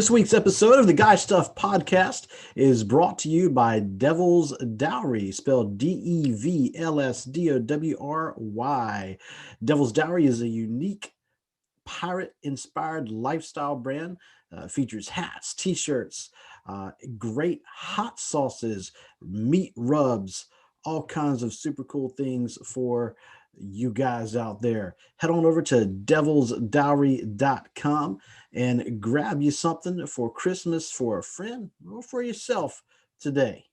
This week's episode of the Guy Stuff podcast is brought to you by Devil's Dowry, spelled DEVLSDOWRY. Devil's Dowry is a unique pirate-inspired lifestyle brand. Features hats, t-shirts, great hot sauces, meat rubs, all kinds of super cool things for you guys out there. Head on over to devilsdowry.com and grab you something for Christmas for a friend or for yourself today.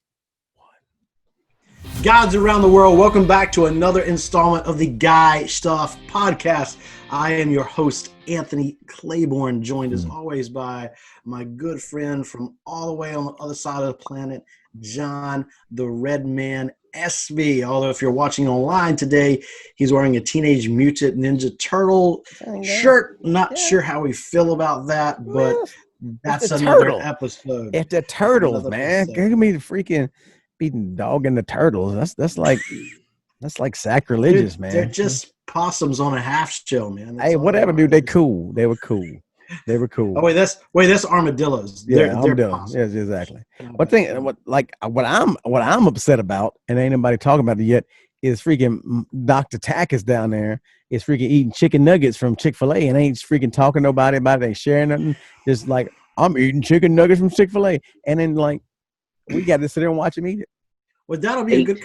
Guys around the world, welcome back to another installment of the Guy Stuff podcast. I am your host, Anthony Claiborne, joined as always by my good friend from all the way on the other side of the planet, John the Red Man SB. Although if you're watching online today, he's wearing a Teenage Mutant Ninja Turtle shirt. Not sure how we feel about that, but that's another episode. It's the turtles, man. Give me the freaking beating dog and the turtles. That's like sacrilegious, man. They're just possums on a half shell, man. Hey, whatever, dude. They cool. They were cool. Oh wait, that's armadillos. They're armadillos. Yes, exactly. What I'm upset about, and ain't nobody talking about it yet, is freaking Dr. Takacs down there is freaking eating chicken nuggets from Chick-fil-A and ain't freaking talking to nobody about it, ain't sharing nothing. Just like, I'm eating chicken nuggets from Chick-fil-A, and then like we got to sit there and watch him eat it. Well, that'll be a good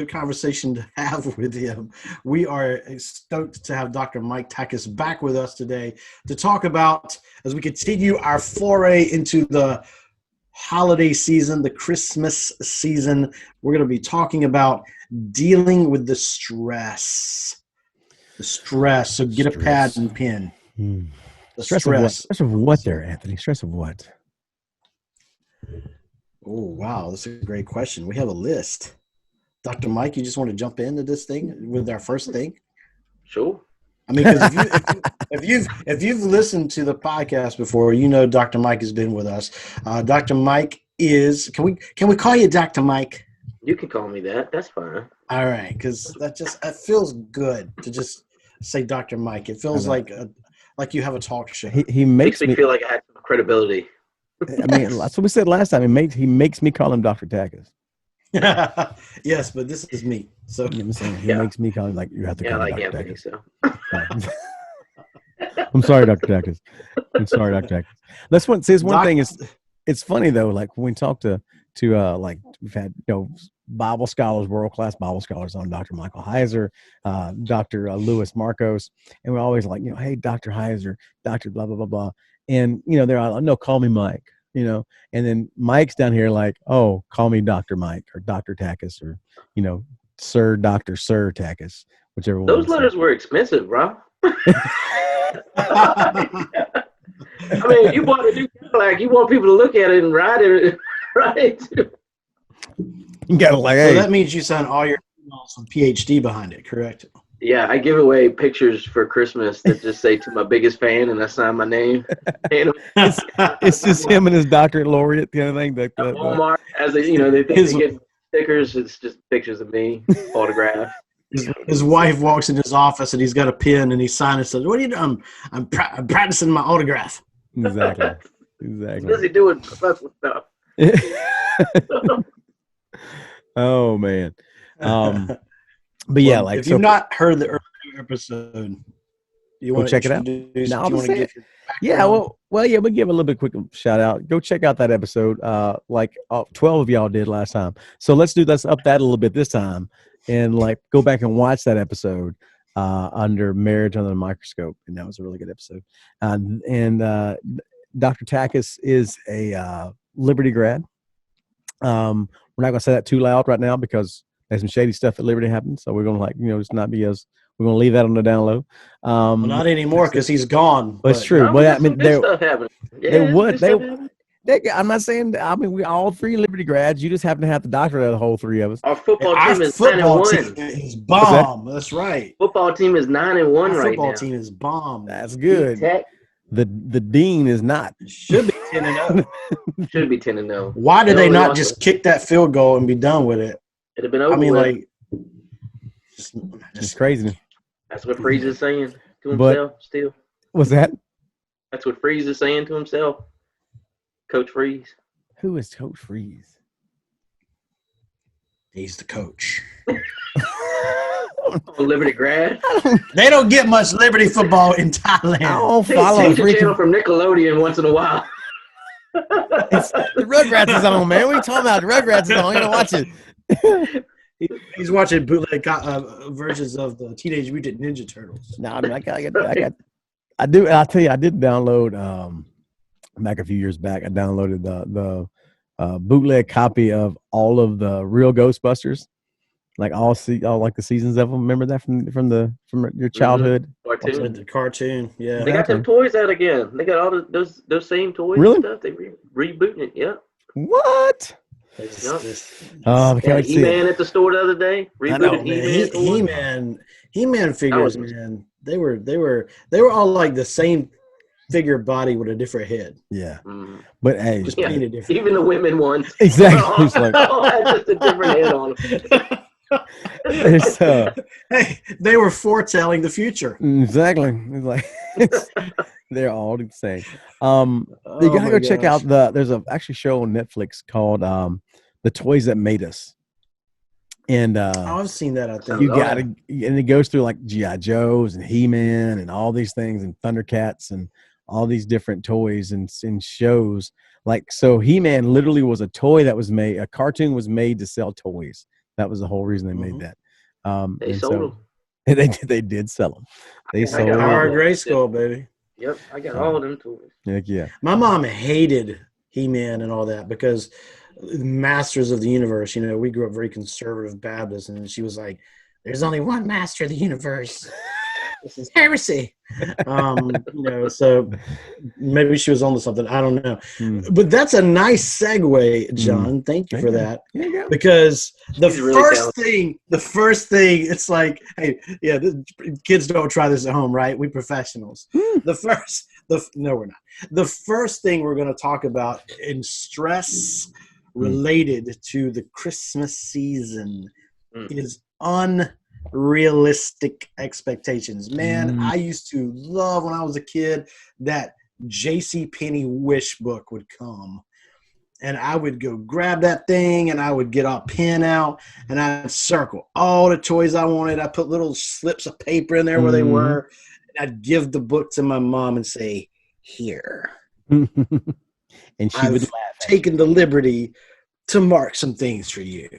conversation to have with him. We are stoked to have Dr. Mike Takacs back with us today to talk about, as we continue our foray into the holiday season, the Christmas season. We're going to be talking about dealing with the stress. So get a pad and pen. The stress of what there, Anthony? Stress of what? Oh, wow. That's a great question. We have a list. Dr. Mike, you just want to jump into this thing with our first thing? Sure. I mean, because if you've listened to the podcast before, you know Dr. Mike has been with us. Dr. Mike is, can we call you Dr. Mike? You can call me that. That's fine. All right, because it feels good to just say Dr. Mike. It feels like you have a talk show. He makes me feel like I have some credibility. I mean, that's what we said last time. He makes me call him Dr. Takacs. Yes, but this is me. So you know what I'm saying? He makes me call him like, you have to call me Dr. Anthony, Takacs. So. I'm sorry, Dr. Takacs. That's one thing is, it's funny though, like when we talk to like we've had, Bible scholars, world-class Bible scholars on Dr. Michael Heiser, Dr. Louis Marcos, and we're always like, hey, Dr. Heiser, Dr. blah, blah, blah, blah. And, they're all like, no, call me Mike, and then Mike's down here like, oh, call me Dr. Mike or Dr. Takacs or, Sir Takacs, whichever one. Those letters were expensive, bro. I mean, you bought a new Cadillac, you want people to look at it and ride it, right? You gotta like, so that means you sign all your emails with PhD behind it, correct? Yeah, I give away pictures for Christmas that just say to my biggest fan, and I sign my name. It's just him and his doctorate laureate kind of thing. Walmart, as they think they get stickers. It's just pictures of me, autograph. His wife walks in his office and he's got a pen and he signs and says, "What are you doing?" I'm practicing my autograph. Exactly. Busy doing professional stuff. Oh man. But yeah, like if you've not heard the earlier episode, you want to check it out. We'll give a little bit quick shout out. Go check out that episode. 12 of y'all did last time. So let's up that a little bit this time, and like go back and watch that episode under Marriage Under the Microscope, and that was a really good episode. And Dr. Takacs is a Liberty grad. We're not gonna say that too loud right now because there's some shady stuff at Liberty happens, so we're gonna just not be us. We're gonna leave that on the down low. Well, not anymore because he's gone. But it's true. But I mean, stuff happening. They would. I'm not saying. I mean, we all three Liberty grads. You just happen to have the doctorate of the whole three of us. Our football team is 9-1. Is bomb. That's right. Football team is 9-1 right now. Football team is bomb. That's good. The dean is not. Should be 10-0. Should be 10-0. Why did they not just kick that field goal and be done with it? It'd have been over. I mean, with. Just crazy. That's what Freeze is saying to himself still. What's that? That's what Freeze is saying to himself. Coach Freeze. Who is Coach Freeze? He's the coach. Liberty grad. They don't get much Liberty football in Thailand. I don't They follow change the channel freaking. from Nickelodeon once in a while. The Rugrats is on, man. What are you talking about? The Rugrats is on. You gotta watch it. He's watching bootleg versions of the Teenage Mutant Ninja Turtles. No, I mean, I do. I'll tell you, I did download back a few years back. I downloaded the bootleg copy of all of the real Ghostbusters, like all like the seasons of them. Remember that from your childhood? Cartoon. The cartoon, yeah. They got them toys out again. They got all those same toys Really? and stuff. They rebooting it. Yeah. What? Oh, I can't wait to see He-Man it. at the store the other day. I know, Rebooted man. He-Man figures, man. They were all like the same figure body with a different head. Yeah, Mm. but hey, Just painted different. Even the women ones. exactly. It's like, all had just a different head on them. there's, Hey, they were foretelling the future. exactly. It's like they're all the same. You gotta go check out there's a actually show on Netflix called The Toys That Made Us. And I've seen that, I think. you gotta, and it goes through like G.I. Joes and He-Man and all these things and Thundercats and all these different toys and shows. Like, so He-Man literally was a toy that was made, a cartoon was made to sell toys. That was the whole reason they made that. They sold them. They did sell them. They sold Power them. Grayskull, baby. Yep, I got all of them toys. Heck yeah. My mom hated He-Man and all that because Masters of the Universe, we grew up very conservative Baptist, and she was like, there's only one master of the universe. This is heresy. So maybe she was onto something. I don't know. But that's a nice segue, John. Thank you for that. Yeah. Because the first thing, it's like, hey, yeah, kids don't try this at home, right? We professionals. No, we're not. The first thing we're going to talk about in stress related to the Christmas season is unrealistic expectations. Man, I used to love when I was a kid that JCPenney wish book would come. And I would go grab that thing and I would get a pen out and I'd circle all the toys I wanted. I put little slips of paper in there where they were. And I'd give the book to my mom and say, here. And she would laugh. Taken the liberty to mark some things for you.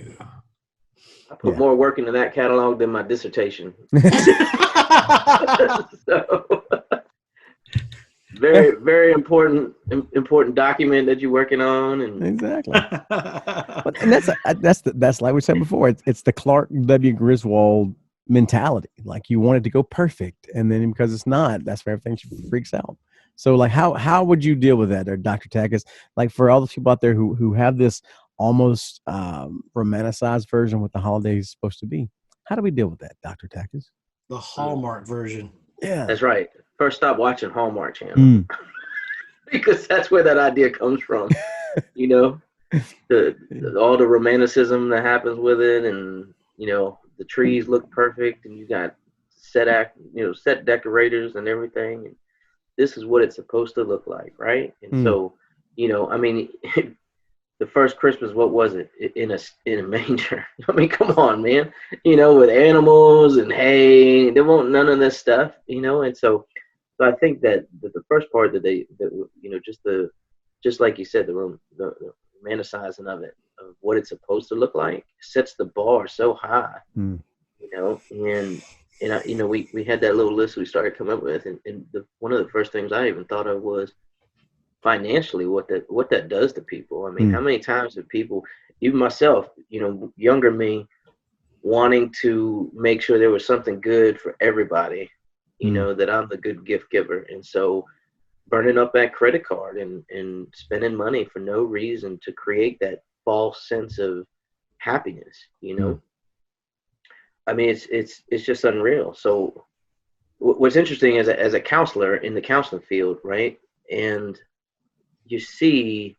I put more work into that catalog than my dissertation. So, very, very important document that you're working on, and exactly. And that's like we said before. It's the Clark W. Griswold mentality. Like, you want it to go perfect, and then because it's not, that's where everything freaks out. So, like, how would you deal with that, or Dr. Takacs? Like, for all the people out there who have this almost romanticized version of what the holiday is supposed to be, how do we deal with that, Dr. Takacs? The Hallmark version. Yeah, that's right. First, stop watching Hallmark Channel because that's where that idea comes from. All the romanticism that happens with it, and the trees look perfect, and you got set decorators and everything. And this is what it's supposed to look like, right? And so, I mean, the first Christmas, what was it? In a manger. I mean, come on, man. With animals and hay, there won't none of this stuff. And so I think that the first part just like you said, the romanticizing of it, of what it's supposed to look like, sets the bar so high. And we had that little list we started coming up with, and one of the first things I even thought of was financially what that does to people. I mean, how many times have people, even myself, younger me, wanting to make sure there was something good for everybody, that I'm the good gift giver, and so burning up that credit card and spending money for no reason to create that false sense of happiness. I mean, it's just unreal. So what's interesting is as a counselor in the counseling field, right? And you see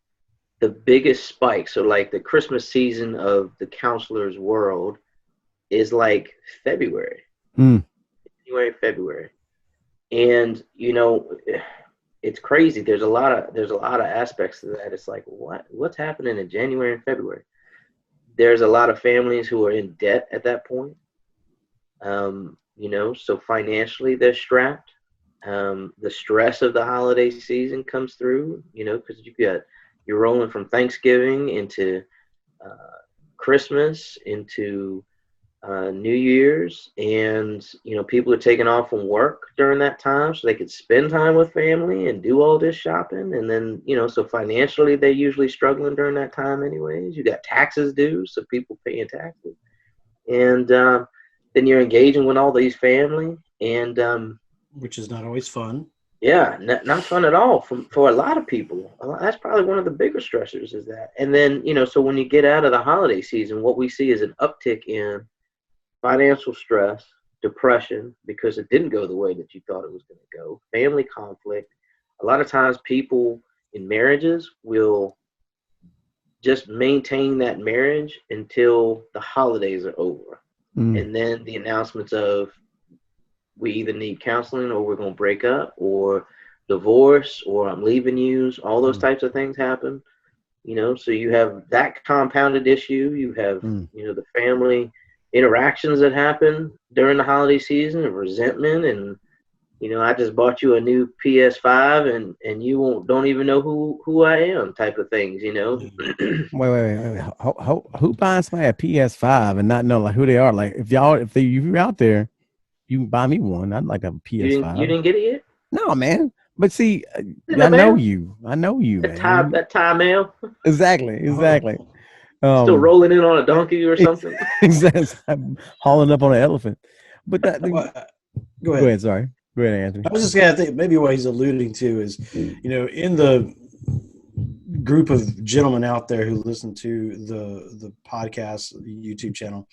the biggest spike. So like the Christmas season of the counselor's world is like February. January, February. And, it's crazy. There's a lot of aspects to that. It's like, what's happening in January and February? There's a lot of families who are in debt at that point. So financially they're strapped. The stress of the holiday season comes through, because you're rolling from Thanksgiving into Christmas, into New Year's, and people are taking off from work during that time so they could spend time with family and do all this shopping. And then so financially they're usually struggling during that time anyways. You got taxes due, so people paying taxes, and then you're engaging with all these family, and which is not always fun. Yeah, not fun at all for a lot of people. That's probably one of the bigger stressors is that. And then, so when you get out of the holiday season, what we see is an uptick in financial stress, depression, because it didn't go the way that you thought it was going to go, family conflict. A lot of times people in marriages will just maintain that marriage until the holidays are over. And then the announcements of, we either need counseling, or we're going to break up, or divorce, or I'm leaving you. All those types of things happen, so you have that compounded issue. You have, the family interactions that happen during the holiday season, of resentment, and, I just bought you a new PS5 and you don't even know who I am type of things, Wait. Who buys somebody a PS5 and not know like who they are? Like if you're out there, you can buy me one. I'd like a PS5. You didn't get it yet? No, man. But see, I know you, man. That tie mail. Exactly. Still rolling in on a donkey or something. Exactly. I'm hauling up on an elephant. But Go ahead. Sorry. Go ahead, Anthony. I was just going to think maybe what he's alluding to is, in the group of gentlemen out there who listen to the podcast, YouTube channel,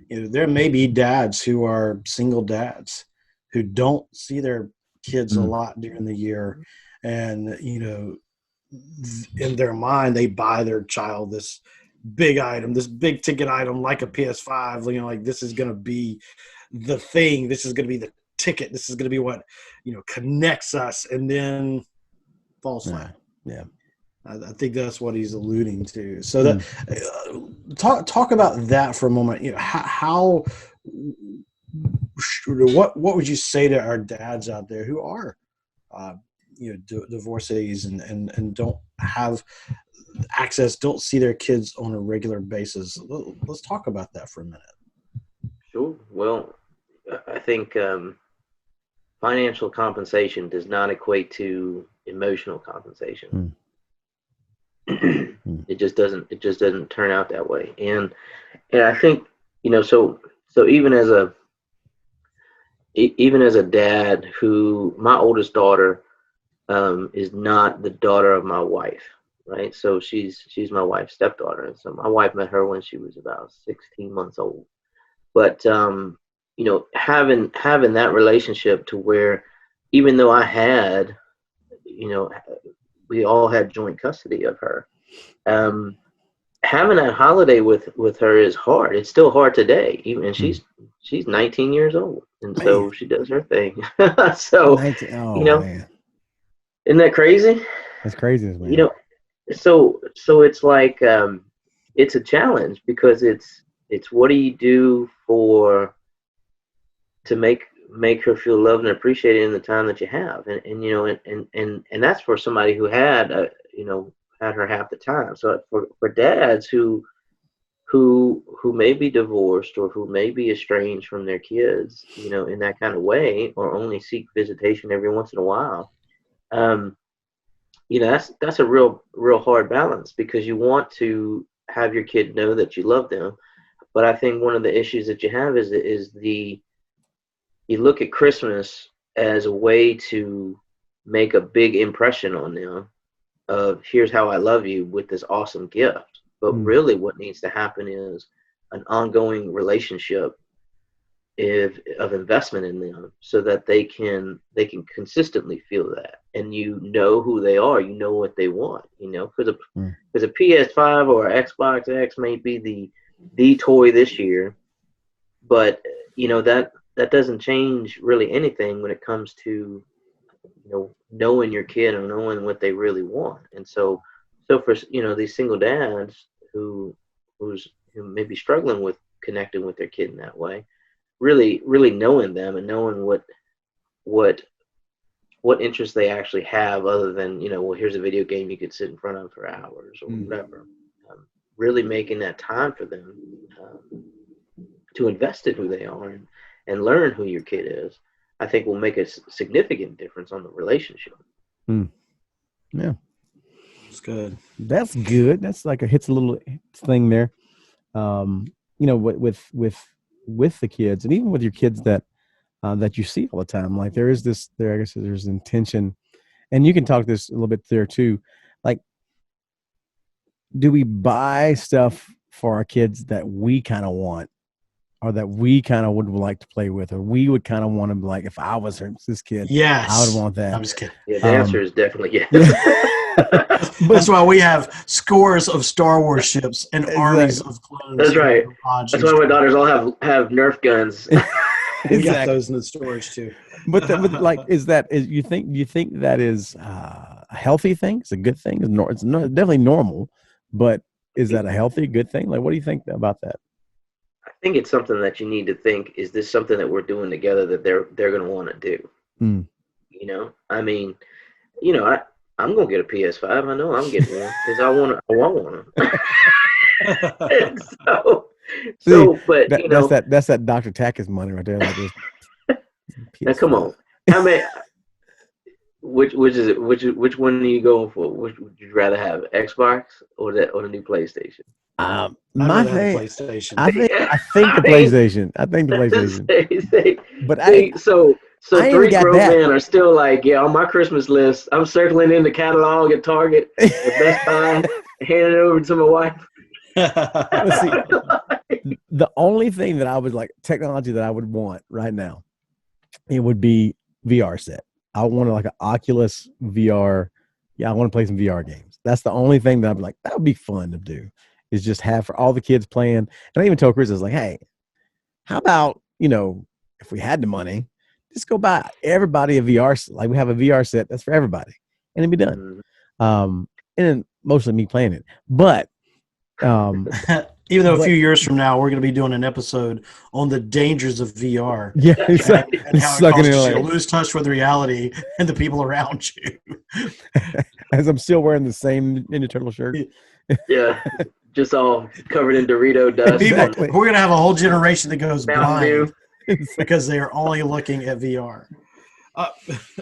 there may be dads who are single dads who don't see their kids a lot during the year. And, in their mind, they buy their child this big item, this big ticket item, like a PS5, like this is going to be the thing. This is going to be the ticket. This is going to be what, connects us, and then falls flat. Yeah. I think that's what he's alluding to. So that talk about that for a moment. How what would you say to our dads out there who are divorcees and don't have access, don't see their kids on a regular basis? Let's talk about that for a minute. Sure. Well, I think financial compensation does not equate to emotional compensation. It just doesn't turn out that way. And I think, so even as a dad, who my oldest daughter is not the daughter of my wife, right? So she's my wife's stepdaughter. And so my wife met her when she was about 16 months old. But having that relationship to where, even though I had, we all had joint custody of her. Having that holiday with her is hard. It's still hard today. Even she's 19 years old, and so she does her thing. So 19, man. Isn't that crazy? That's crazy, man. So it's like it's a challenge, because it's what do you do to make her feel loved and appreciated in the time that you have, and that's for somebody who had had her half the time. So for dads who may be divorced, or who may be estranged from their kids, in that kind of way, or only seek visitation every once in a while, that's a real hard balance, because you want to have your kid know that you love them. But I think one of the issues that you have is you look at Christmas as a way to make a big impression on them of, here's how I love you with this awesome gift. But really what needs to happen is an ongoing relationship of investment in them, so that they can consistently feel that, and who they are, what they want, because a PS5 or Xbox X may be the toy this year, but that doesn't change really anything when it comes to knowing your kid and knowing what they really want. And so for these single dads who may be struggling with connecting with their kid in that way, really knowing them and knowing what interests they actually have, other than well, here's a video game you could sit in front of for hours or whatever. Really making that time for them to invest in who they are and learn who your kid is, I think will make a significant difference on the relationship. Yeah, that's good. That's good. That's like hits a little thing there. With the kids, and even with your kids that you see all the time, like I guess there's intention, and you can talk this a little bit there too. Like, do we buy stuff for our kids that we kind of want, or that we kind of would like to play with, or we would kind of want to be like, if I was this kid, yes, I would want that. I'm just kidding. Yeah, the answer is definitely yes. That's why we have scores of Star Wars ships and armies of clones. That's right. That's why my daughters all have Nerf guns. We got those in the storage too. But like, do you think that is a healthy thing? It's a good thing. It's definitely normal, but is that a healthy, good thing? Like, what do you think about that? I think it's something that you need to think, is this something that we're doing together that they're going to want to do? I mean, I'm going to get a PS5. I know I'm getting one because I want one. But that's that Dr. Takacs money right there. Like this. Now, come on. How many? Which is it? Which one are you going for? Which would you rather have, Xbox or the new PlayStation? My thing, PlayStation. I think the PlayStation. I think the PlayStation. But so I three grown men are still like, yeah, on my Christmas list, I'm circling in the catalog at Target, at Best Buy, handing it over to my wife. Let's see. The only thing that I would like, technology that I would want right now, it would be VR set. I want like an Oculus VR. Yeah, I want to play some VR games. That's the only thing that I'd be like, that would be fun to do, is just have for all the kids playing. And I even told Chris, I was like, hey, how about, if we had the money, just go buy everybody a VR set. Like, we have a VR set that's for everybody, and it'd be done. And then mostly me playing it. But even though a few years from now, we're going to be doing an episode on the dangers of VR. Yeah, exactly. And how it causes you to lose touch with reality and the people around you. As I'm still wearing the same Ninja Turtle shirt. Yeah, just all covered in Dorito dust. We're going to have a whole generation that goes blind because they are only looking at VR.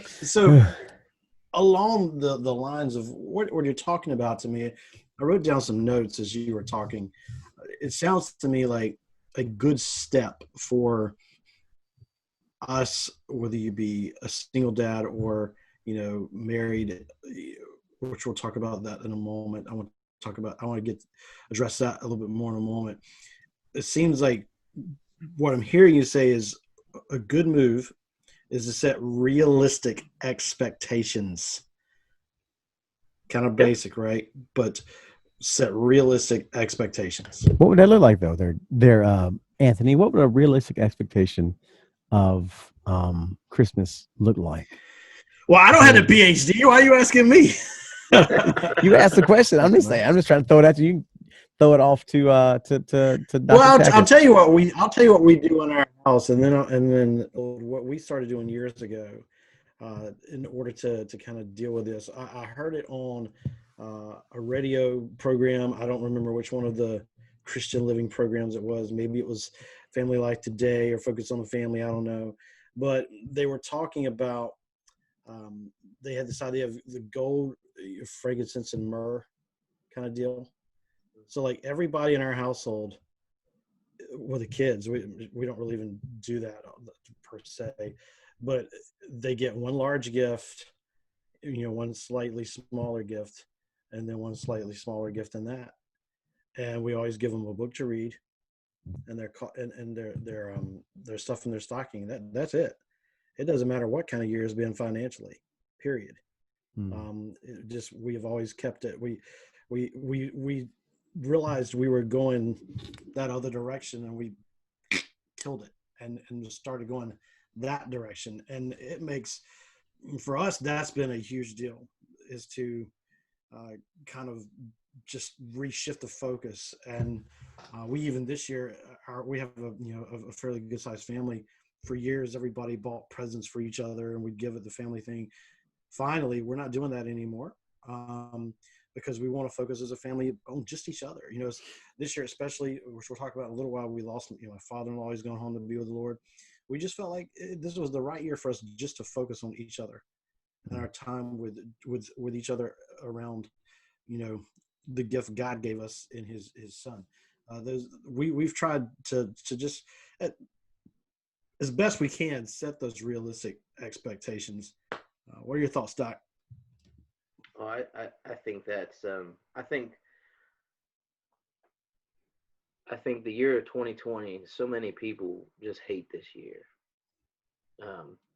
So along the lines of what you're talking about to me, I wrote down some notes as you were talking. It sounds to me like a good step for us, whether you be a single dad or, married, which we'll talk about that in a moment. I want to address that a little bit more in a moment. It seems like what I'm hearing you say is a good move is to set realistic expectations. Kind of basic, right? But set realistic expectations. What would that look like, though? They're Anthony, what would a realistic expectation of Christmas look like? Well, I don't have a PhD. Why are you asking me? You asked the question. I'm just saying. I'm just trying to throw it at you. You can throw it off to Dr. Well, I'll tell you what we do in our house, and then what we started doing years ago, in order to kind of deal with this. I heard it on a radio program. I don't remember which one of the Christian living programs it was. Maybe it was Family Life Today or Focus on the Family. I don't know. But they were talking about, they had this idea of the gold, frankincense, and myrrh kind of deal. So like everybody in our household, well, the kids, we don't really even do that per se, but they get one large gift, one slightly smaller gift, and then one slightly smaller gift than that. And we always give them a book to read, and their stuff in their stocking. That's it. It doesn't matter what kind of year it's been financially, period. We've always kept it. We realized we were going that other direction, and we killed it and just started going that direction. And it makes for us, that's been a huge deal, is to kind of just reshift the focus. And we even this year, we have a fairly good sized family. For years, everybody bought presents for each other, and we'd give it the family thing. Finally, we're not doing that anymore, because we want to focus as a family on just each other. This year especially, which we'll talk about in a little while, we lost my father-in-law. He's gone home to be with the Lord. We just felt like this was the right year for us just to focus on each other and our time with each other around the gift God gave us in his son. We've tried to just as best we can set those realistic expectations. What are your thoughts, Doc? Oh, I think that's I think the year of 2020, so many people just hate this year.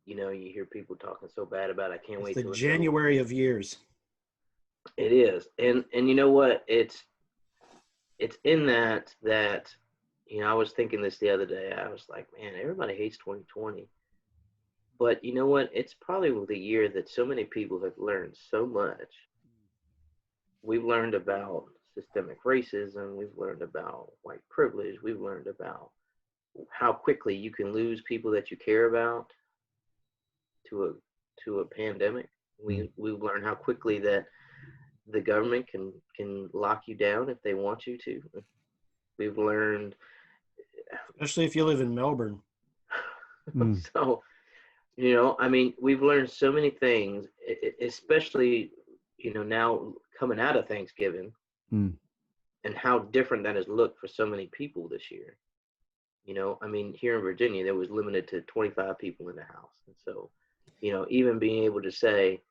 You hear people talking so bad about it. I can't wait the till January of years. It is. And you know what? It's in that I was thinking this the other day. I was like, man, everybody hates 2020. But you know what? It's probably the year that so many people have learned so much. We've learned about systemic racism. We've learned about white privilege. We've learned about how quickly you can lose people that you care about to a pandemic. We've learned how quickly that the government can lock you down if they want you to. We've learned, especially if you live in Melbourne. So, we've learned so many things, especially, now coming out of Thanksgiving and how different that has looked for so many people this year. Here in Virginia, there was limited to 25 people in the house. And so, even being able to say,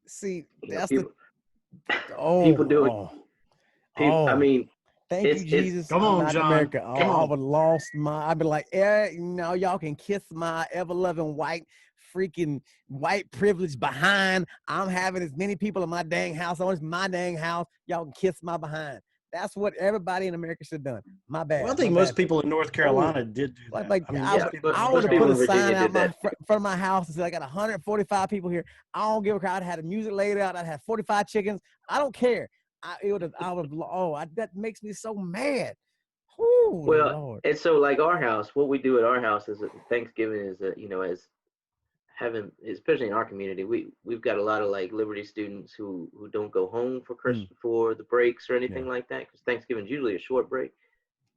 see, that's people, people doing, thank you, Jesus. Come on, John. America. I would lost I'd be like, y'all can kiss my ever-loving white privilege behind. I'm having as many people in my dang house. It's my dang house. Y'all can kiss my behind. That's what everybody in America should have done. My bad. Well, I think most people in North Carolina did do that. I would have put a sign out front of my house and said, I got 145 people here. I don't give a crap. I'd had the music laid out. I'd had 45 chickens. I don't care. That makes me so mad. Ooh, well, Lord. And so like our house, what we do at our house is Thanksgiving is as having, especially in our community, we've got a lot of like Liberty students who don't go home for Christmas for the breaks or anything like that, because Thanksgiving is usually a short break,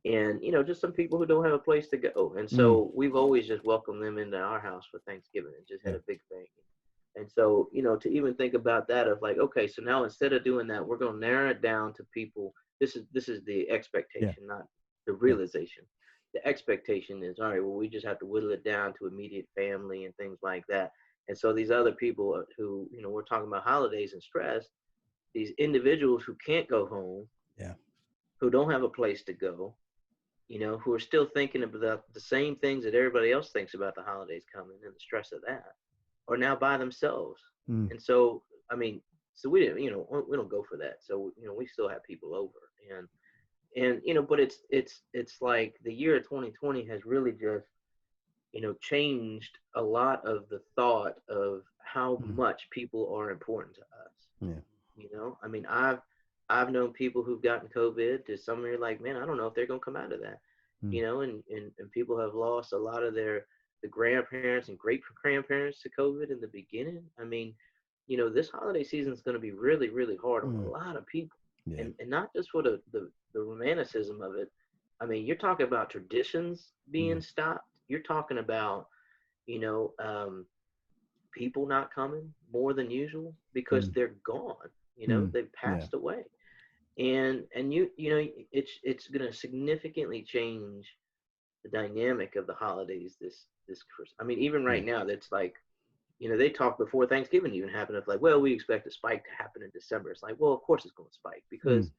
and just some people who don't have a place to go, and so we've always just welcomed them into our house for Thanksgiving and just had a big thing. And so to even think about that of like, okay, so now instead of doing that, we're going to narrow it down to people. This is the expectation, not the realization. The expectation is, all right, well, we just have to whittle it down to immediate family and things like that. And so these other people who, we're talking about holidays and stress, these individuals who can't go home, who don't have a place to go, who are still thinking about the same things that everybody else thinks about the holidays coming and the stress of that, are now by themselves. And so, so we didn't, we don't go for that. So, we still have people over, and but it's like the year of 2020 has really just, changed a lot of the thought of how much people are important to us. I've known people who've gotten COVID, to some are like, man, I don't know if they're going to come out of that, and people have lost a lot of the grandparents and great grandparents to COVID in the beginning. This holiday season is going to be really, really hard on a lot of people. And not just for the romanticism of it. You're talking about traditions being stopped. You're talking about, people not coming more than usual because they're gone. They've passed away, and it's going to significantly change the dynamic of the holidays this Christmas. Even right now, that's like, they talk before Thanksgiving even happened of like, well, we expect a spike to happen in December. It's like, well, of course it's going to spike because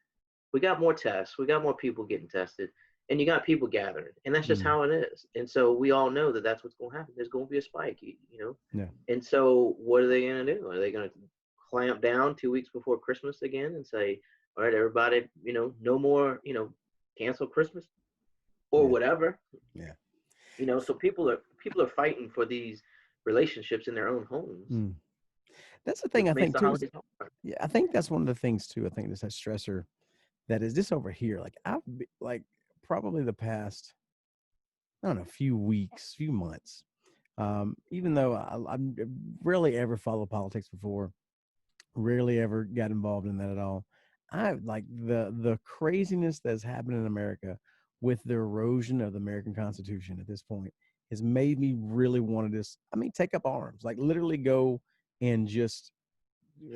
we got more tests, we got more people getting tested, and you got people gathering, and that's just how it is. And so we all know that that's what's going to happen. There's going to be a spike, And so what are they going to do? Are they going to clamp down 2 weeks before Christmas again and say, all right, everybody, no more, cancel Christmas or whatever? So people are fighting for these relationships in their own homes. That's the thing I think too. Yeah, I think that's one of the things too. I think there's that stressor that is just over here. Like probably the past, I don't know, few weeks, few months. Even though I rarely ever followed politics before, rarely ever got involved in that at all. I like the craziness that's happened in America with the erosion of the American Constitution at this point has made me really want to take up arms, like literally go and just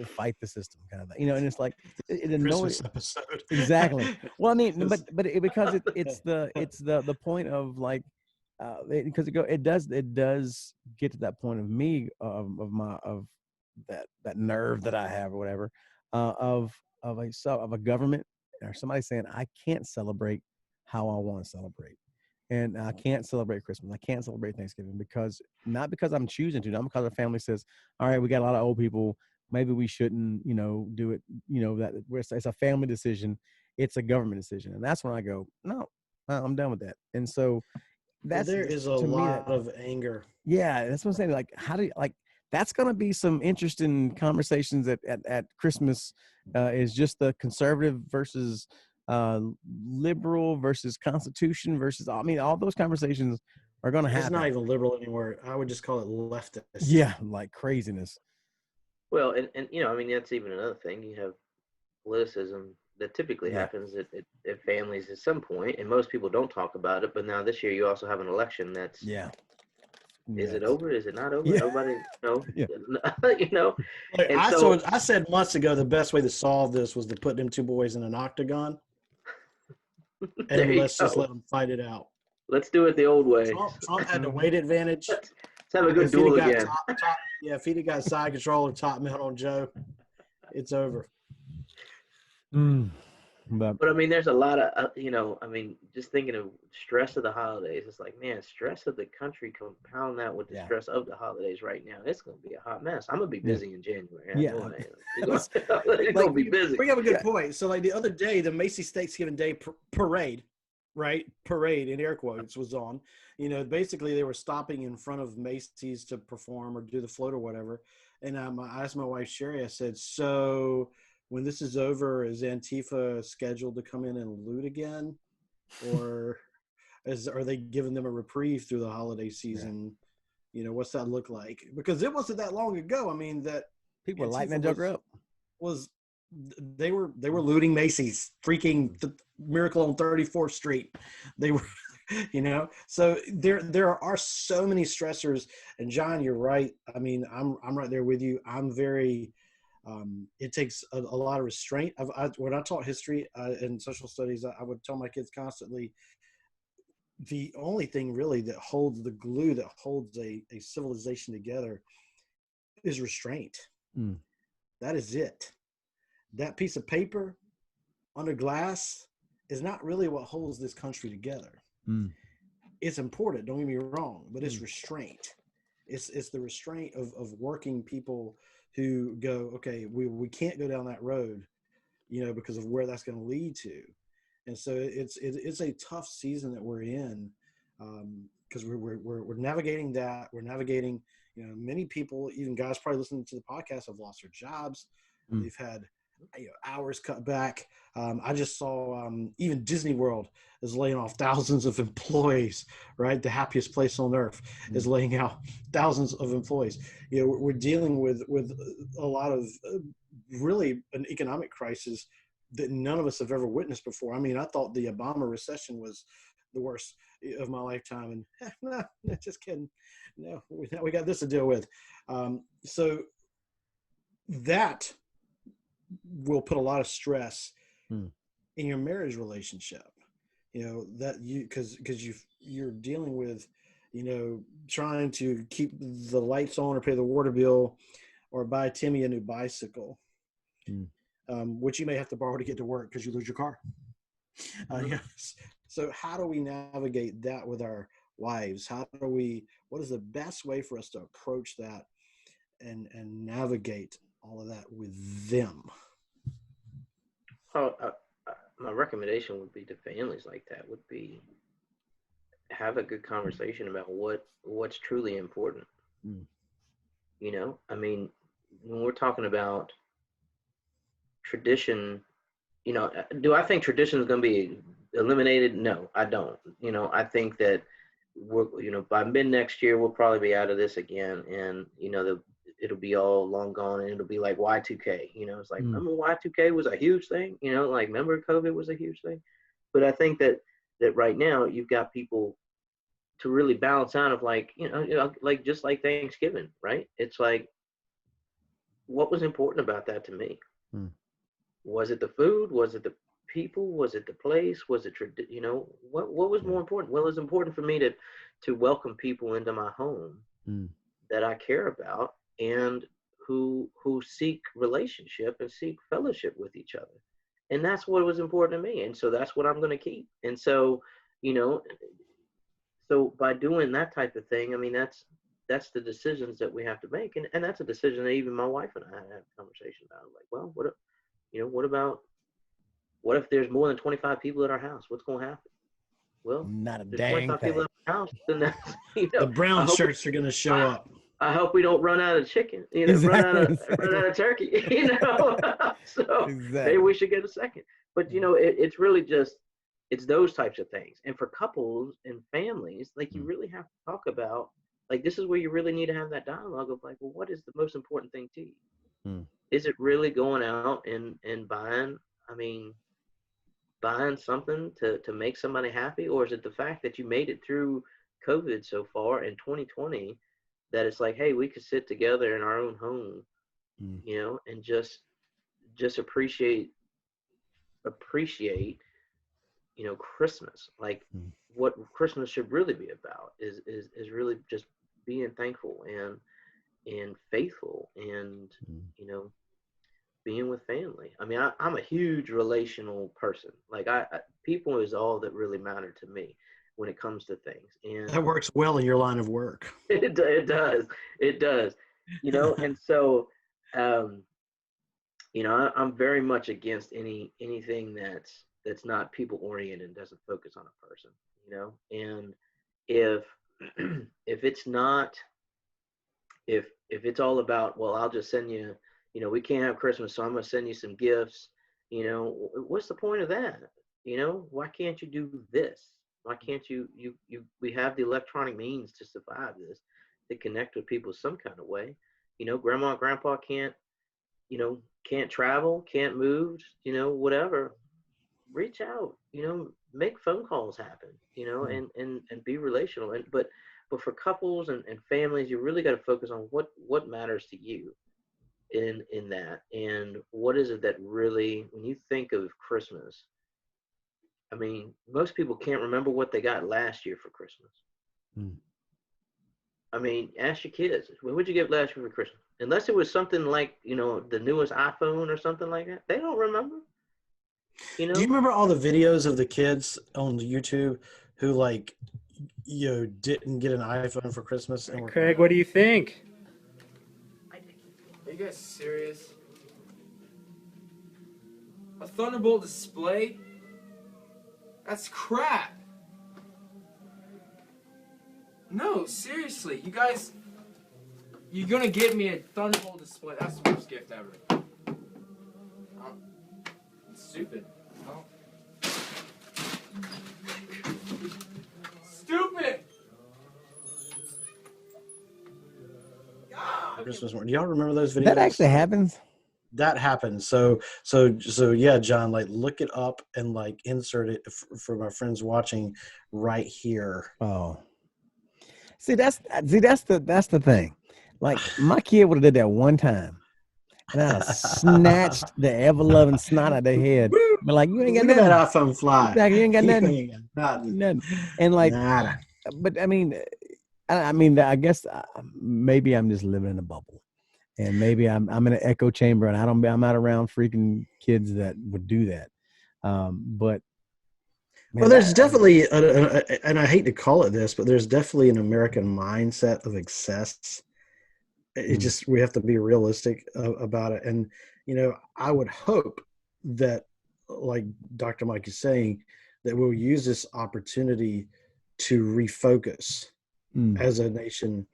fight the system kind of thing, and it's like it annoys episode. exactly. Well, I mean, because it's the point of like because it does get to that point of me of that nerve that I have or whatever of a government or somebody saying I can't celebrate how I want to celebrate. And I can't celebrate Christmas. I can't celebrate Thanksgiving not because I'm choosing to, not because the family says, all right, we got a lot of old people. Maybe we shouldn't, do it, that it's a family decision. It's a government decision. And that's when I go, no, I'm done with that. And so there is a lot of anger. Yeah. That's what I'm saying. Like, how do you, like, that's going to be some interesting conversations at Christmas is just the conservative versus liberal versus Constitution versus, all those conversations are going to happen. It's not even liberal anymore. I would just call it leftist. Yeah, like craziness. Well, and that's even another thing. You have politicism that typically happens at families at some point, and most people don't talk about it. But now this year, you also have an election that's Is it over? Is it not over? Yeah. Nobody knows. Yeah. Like, I said months ago the best way to solve this was to put them two boys in an octagon, and let's just let them fight it out. Let's do it the old way. Trump had the weight advantage. Let's have a good duel again. If he'd have got side control or top mount on Joe, it's over. But there's a lot of, just thinking of stress of the holidays. It's like, man, stress of the country, compound that with the stress of the holidays right now. It's going to be a hot mess. I'm going to be busy in January. It's going to be busy. Bring up a good point. So, like the other day, the Macy's Thanksgiving Day parade, right? Parade in air quotes was on. Basically they were stopping in front of Macy's to perform or do the float or whatever. And I asked my wife, Sherry, I said, so when this is over, is Antifa scheduled to come in and loot again? Or are they giving them a reprieve through the holiday season? Yeah. What's that look like? Because it wasn't that long ago. That people were lighting that joker up. They were looting Macy's, freaking the Miracle on 34th Street. They were, so there are so many stressors. And John, you're right. I'm right there with you. I'm very, it takes a lot of restraint. When I taught history and social studies, I would tell my kids constantly, the only thing really that holds the glue that holds a civilization together is restraint. That is it. That piece of paper under glass is not really what holds this country together. It's important, don't get me wrong, but it's restraint. It's the restraint of working people who go, okay, we can't go down that road, because of where that's going to lead to. And so it's a tough season that we're in, because we're navigating that. We're navigating, many people, even guys probably listening to the podcast, have lost their jobs. They've had hours cut back. I just saw even Disney World is laying off thousands of employees, right? The happiest place on earth is laying out thousands of employees. We're dealing with a lot of really an economic crisis that none of us have ever witnessed before. I thought the Obama recession was the worst of my lifetime, and no, just kidding. No, we got this to deal with. So that will put a lot of stress in your marriage relationship, because you're dealing with, trying to keep the lights on or pay the water bill or buy Timmy a new bicycle, which you may have to borrow to get to work because you lose your car. Yes. So how do we navigate that with our wives? What is the best way for us to approach that and navigate all of that with them? My recommendation would be to families like that would be have a good conversation about what's truly important. You know, I mean, when we're talking about tradition, you know, do I think tradition is going to be eliminated? No, I don't. You know, I think that by mid next year, we'll probably be out of this again. And, it'll be all long gone, and it'll be like Y2K. You know, it's like, remember Y2K was a huge thing? You know, like, remember COVID was a huge thing? But I think that right now you've got people to really balance out of like, like just like Thanksgiving, right? It's like, what was important about that to me? Was it the food? Was it the people? Was it the place? Was it, what was more important? Well, it's important for me to welcome people into my home that I care about and who seek relationship and seek fellowship with each other. And that's what was important to me. And so that's what I'm going to keep. And so, so by doing that type of thing, I mean, that's the decisions that we have to make. And that's a decision that even my wife and I had a conversation about. Like, well, what if there's more than 25 people at our house? What's going to happen? Well, not a there's dang 25 thing. people at our house, then that's, the brown shirts are going to show up. I hope we don't run out of chicken, run out of turkey, so maybe we should get a second. But, it's really just, it's those types of things. And for couples and families, like, you really have to talk about, like, this is where you really need to have that dialogue of like, well, what is the most important thing to you? Is it really going out and buying something to make somebody happy? Or is it the fact that you made it through COVID so far in 2020 that it's like, hey, we could sit together in our own home, and just appreciate, Christmas. Like, what Christmas should really be about is really just being thankful and faithful and, being with family. I mean, I'm a huge relational person. Like, people is all that really matter to me when it comes to things. And that works well in your line of work. It does. And so, I'm very much against anything that's not people oriented and doesn't focus on a person, and if it's not, if it's all about, well, I'll just send you, we can't have Christmas, so I'm going to send you some gifts, what's the point of that? Why can't you do this? Why can't we have the electronic means to survive this, to connect with people some kind of way. Grandma and grandpa can't travel, can't move, whatever. Reach out, make phone calls happen, and be relational. But for couples and families, you really got to focus on what matters to you in that, and what is it that really, when you think of Christmas, I mean, most people can't remember what they got last year for Christmas. I mean, ask your kids, what'd you get last year for Christmas? Unless it was something like, the newest iPhone or something like that, they don't remember. Do you remember all the videos of the kids on YouTube who, like, didn't get an iPhone for Christmas? And Craig, what do you think? Are you guys serious? A Thunderbolt display? That's crap. No, seriously, you guys, you're gonna get me a Thunderbolt display. That's the worst gift ever. It's stupid. Oh. Stupid! Christmas morning. Do y'all remember those videos? That actually happens. That happens. So yeah, John, like, look it up and like insert it for my friends watching right here. Oh, see, that's the thing. Like, my kid would have did that one time, and I'd have snatched the ever-loving snot out of their head. But like, you ain't got nothing. That iPhone fly. Exactly, you ain't got nothing. You ain't got Nothing. And like, nada. But I mean, I guess maybe I'm just living in a bubble, and maybe I'm in an echo chamber, and I'm not around freaking kids that would do that. But man, well, there's definitely, and I hate to call it this, but there's definitely an American mindset of excess. It just, we have to be realistic about it. And, I would hope that, like Dr. Mike is saying, that we'll use this opportunity to refocus as a nation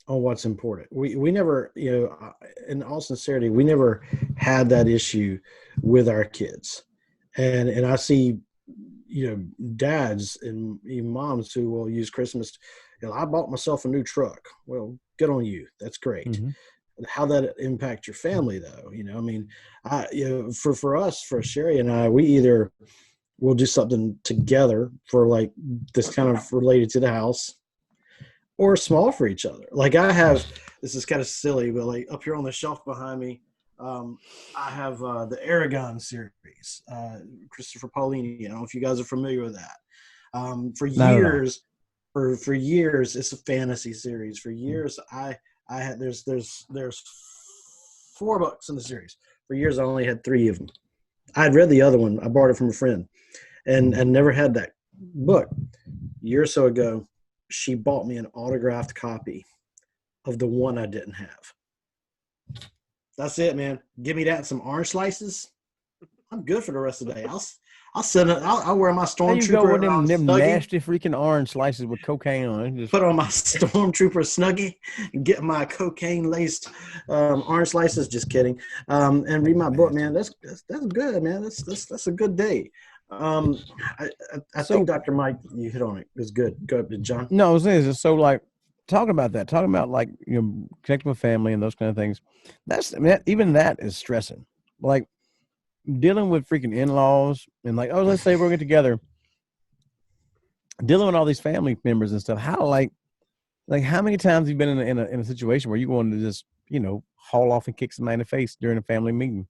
on what's important. We never, in all sincerity, we never had that issue with our kids. And I see, dads and even moms who will use Christmas. I bought myself a new truck. Well, good on you. That's great. Mm-hmm. How that impact your family, though, for us, for Sherry and I, we either will do something together for like this kind of related to the house, or small for each other. Like this is kind of silly, but like up here on the shelf behind me, I have the Aragon series, Christopher Paolini. I don't know if you guys are familiar with that. For years, for years, it's a fantasy series. For years, I had there's 4 books in the series. For years, I only had 3 of them. I had read the other one. I borrowed it from a friend, and never had that book. A year or so ago, she bought me an autographed copy of the one I didn't have. That's it, man. Give me that and some orange slices. I'm good for the rest of the day. I'll send it. I'll wear my Stormtrooper. You go with them nasty freaking orange slices with cocaine on it. Just put on my Stormtrooper Snuggie and get my cocaine laced orange slices. Just kidding. And read my book, man. That's good, man. That's a good day. I think Dr. Mike, you hit on it. It was good. Go ahead, John. No, I was saying, so like talking about like connecting with family and those kind of things. Even that is stressing. Like dealing with freaking in-laws and like, let's say we're going to get together, dealing with all these family members and stuff. How like how many times have you been in a situation where you wanted to just haul off and kick somebody in the face during a family meeting,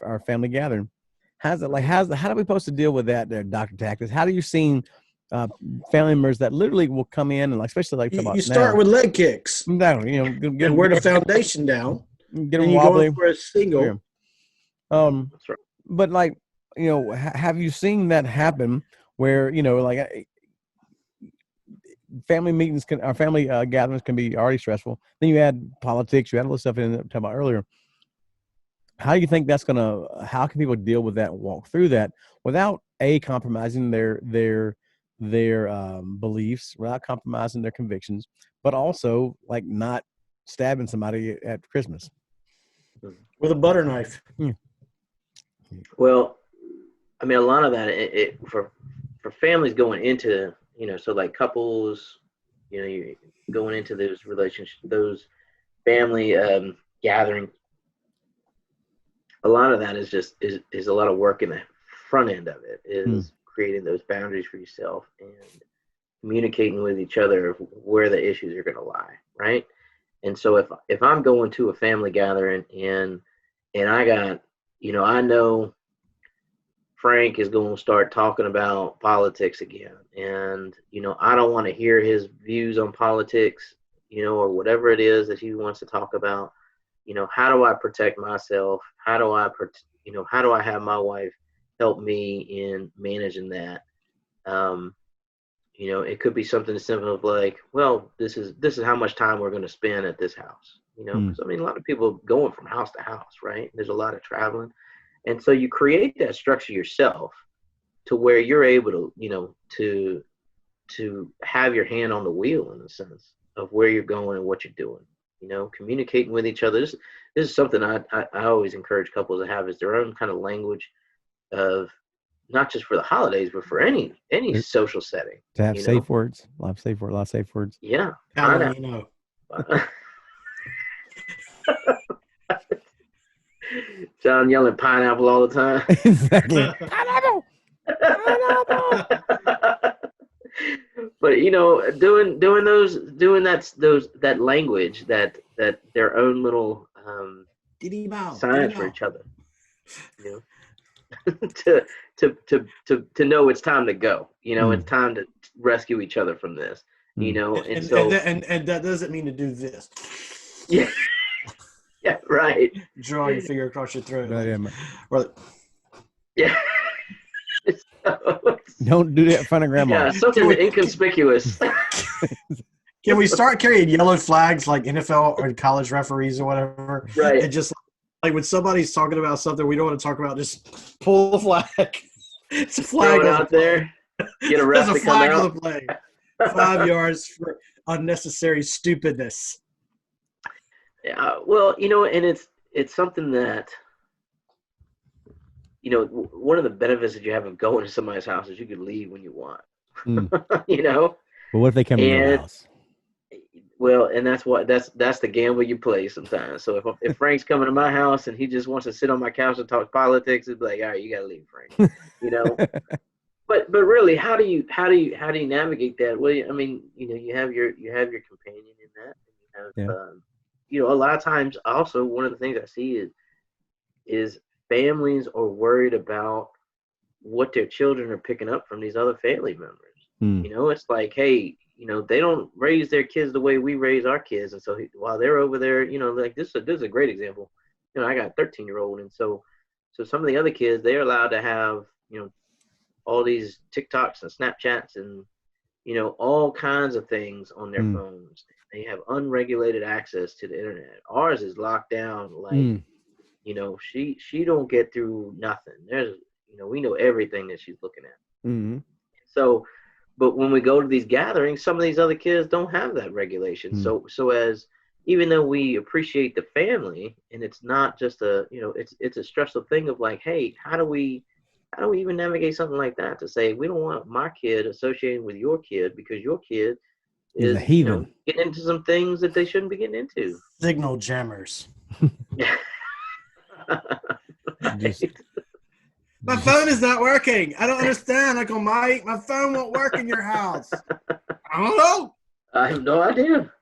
our family gathering? How are we supposed to deal with that there, Dr. Takacs? How do you see family members that literally will come in and especially like you start with leg kicks. Exactly. And wear the foundation down. Get them wobbly. You go for a single. Yeah. That's right. But like, have you seen that happen where, family meetings family gatherings can be already stressful. Then you add politics, you add all the stuff in that we talked about earlier. How do you think how can people deal with that and walk through that without compromising their beliefs, without compromising their convictions, but also like not stabbing somebody at Christmas with a butter knife? Well, I mean, a lot of that for families going into, so like couples, you're going into those relationships, those family gatherings. A lot of that is just is a lot of work in the front end of it, is creating those boundaries for yourself and communicating with each other of where the issues are going to lie, right? And so if I'm going to a family gathering and I got, I know Frank is going to start talking about politics again, and I don't want to hear his views on politics, or whatever it is that he wants to talk about. How do I protect myself? How do I have my wife help me in managing that? It could be something as simple as like, well, this is how much time we're going to spend at this house. Because I mean, a lot of people going from house to house, right? There's a lot of traveling. And so you create that structure yourself to where you're able to, to have your hand on the wheel in the sense of where you're going and what you're doing. Communicating with each other. This is something I always encourage couples to have, is their own kind of language of not just for the holidays, but for any social setting. To have safe words, a lot of safe words. Yeah. How do you know? John yelling pineapple all the time. Exactly. Pineapple. But doing that language, that their own little signs for each other, to know it's time to go. It's time to rescue each other from this. And that doesn't mean to do this. Yeah. Yeah, right. Draw your finger across your throat. Yeah. Don't do that in front of grandma. Yeah, something inconspicuous. Can we start carrying yellow flags like NFL or college referees or whatever? Right. And just like when somebody's talking about something we don't want to talk about, just pull the flag. It's a flag out there. Get a ref There's a to come flag out. on the play. 5 yards for unnecessary stupidness. Yeah, well, and it's something that, one of the benefits that you have of going to somebody's house is you can leave when you want. Mm. But what if they come to your house? Well, and that's the gamble you play sometimes. So if Frank's coming to my house and he just wants to sit on my couch and talk politics, it's like, all right, you gotta leave, Frank. But really, how do you navigate that? Well, I mean, you have your companion in that, and you have a lot of times also one of the things I see is families are worried about what their children are picking up from these other family members. It's like, hey, they don't raise their kids the way we raise our kids, and so while they're over there, like this is a great example. I got a 13-year-old, and so some of the other kids, they're allowed to have all these TikToks and Snapchats and all kinds of things on their phones. They have unregulated access to the internet. Ours is locked down, like she don't get through nothing. There's we know everything that she's looking at. Mm-hmm. So, but when we go to these gatherings, some of these other kids don't have that regulation. Mm. So as even though we appreciate the family, and it's not just it's a stressful thing of like, hey, how do we even navigate something like that to say we don't want my kid associating with your kid because your kid He's a is heathen. getting into some things that they shouldn't be getting into. Signal jammers. Just, My phone is not working. I don't understand, Uncle Mike. My phone won't work in your house. I don't know. I have no idea.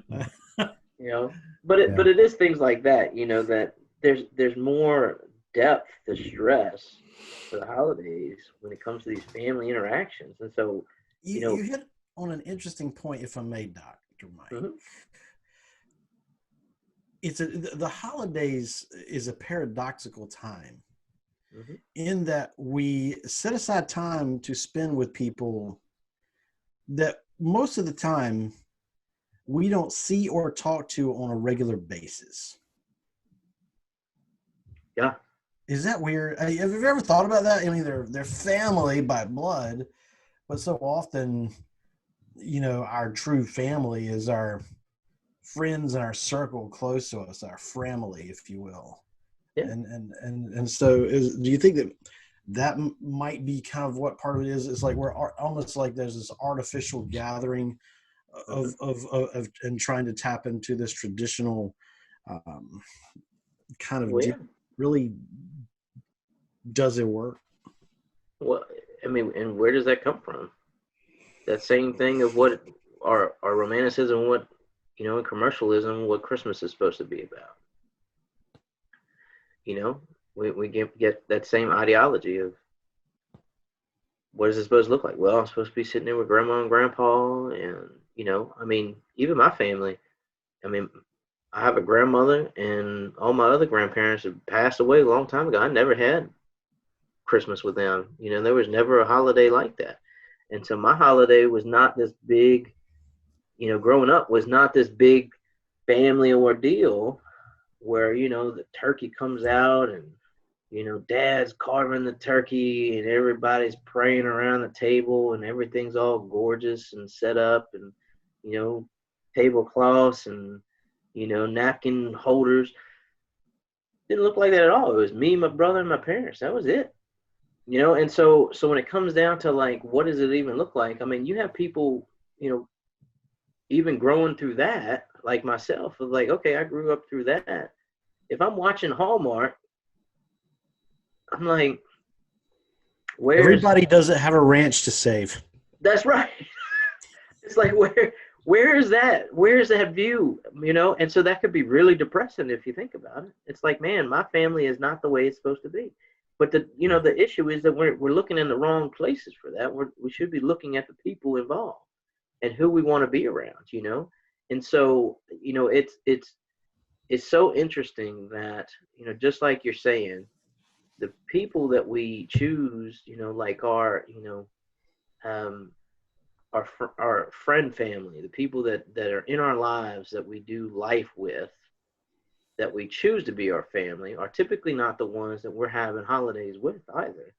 But it is things like that. That there's more depth to stress for the holidays when it comes to these family interactions, and so you hit on an interesting point, if I may, Dr. Mike. Mm-hmm. The holidays is a paradoxical time. Mm-hmm. In that we set aside time to spend with people that most of the time we don't see or talk to on a regular basis. Yeah. Is that weird? Have you ever thought about that? I mean, they're family by blood, but so often, our true family is our friends and our circle close to us, our family, if you will. Yeah. And so do you think that might be kind of what part of it is? It's like we're almost like there's this artificial gathering of and trying to tap into this traditional kind of really does it work? Well, I mean, and where does that come from? That same thing of what our romanticism, what in commercialism, what Christmas is supposed to be about. We get that same ideology of what is it supposed to look like? Well, I'm supposed to be sitting there with grandma and grandpa, and I mean, even my family. I mean, I have a grandmother, and all my other grandparents have passed away a long time ago. I never had Christmas with them. There was never a holiday like that, and so my holiday was not this big. Growing up was not this big family ordeal where the turkey comes out and dad's carving the turkey and everybody's praying around the table and everything's all gorgeous and set up and tablecloths and napkin holders. Didn't look like that at all. It was me, my brother, and my parents. That was it. And so when it comes down to like what does it even look like, I mean, you have people even growing through that, like myself, of like, okay, I grew up through that. If I'm watching Hallmark, I'm like, everybody doesn't have a ranch to save. That's right. It's like, where is that? Where's that view? And so that could be really depressing if you think about it. It's like, man, my family is not the way it's supposed to be. But the issue is that we're looking in the wrong places for that. We should be looking at the people involved and who we want to be around, And so, it's so interesting that, just like you're saying, the people that we choose, like our friend family, the people that are in our lives that we do life with, that we choose to be our family, are typically not the ones that we're having holidays with either.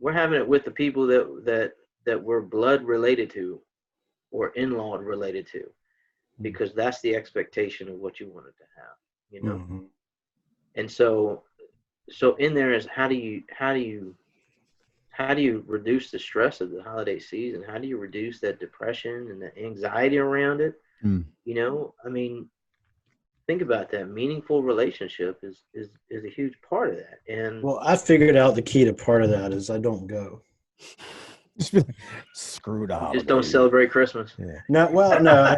We're having it with the people that we're blood related to or in-law related to. because that's the expectation of what you wanted to have, you know. Mm-hmm. And so in there is how do you reduce the stress of the holiday season? How do you reduce that depression and the anxiety around it? Mm. You know, I mean, think about that. Meaningful relationship is a huge part of that. And Well, I figured out the key to part of that is I don't go. Just be like, screw the you holidays. just don't celebrate Christmas. Yeah. No, well, no.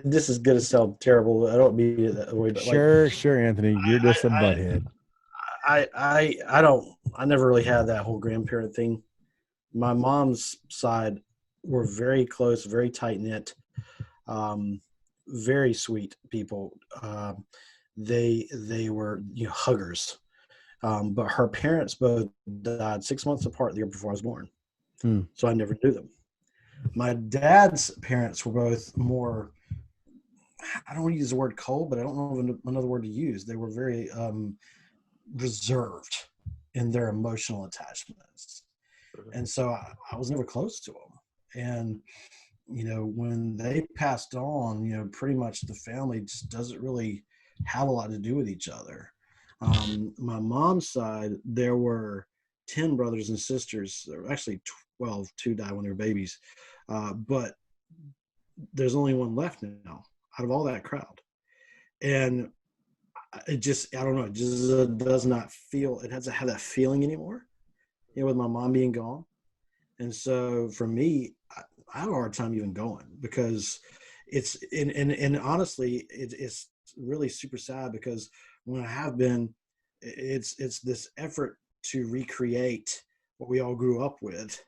This is going to sound terrible. I don't mean it that way, but Sure, Anthony. You're just a butthead. I don't. I never really had that whole grandparent thing. My mom's side were very close, very tight knit, very sweet people. They were huggers. But her parents both died 6 months apart the year before I was born, so I never knew them. My dad's parents were both more. I don't want to use the word cold, but I don't know another word to use. They were very reserved in their emotional attachments. And so I was never close to them. And, when they passed on, pretty much the family just doesn't really have a lot to do with each other. My mom's side, there were 10 brothers and sisters. There were actually 12, 2 died when they were babies. But there's only one left now out of all that crowd. And it just, I don't know, it just does not feel, it doesn't have that feeling anymore, with my mom being gone. And so for me, I have a hard time even going because it's, and honestly, it's really super sad because when I have been, it's this effort to recreate what we all grew up with,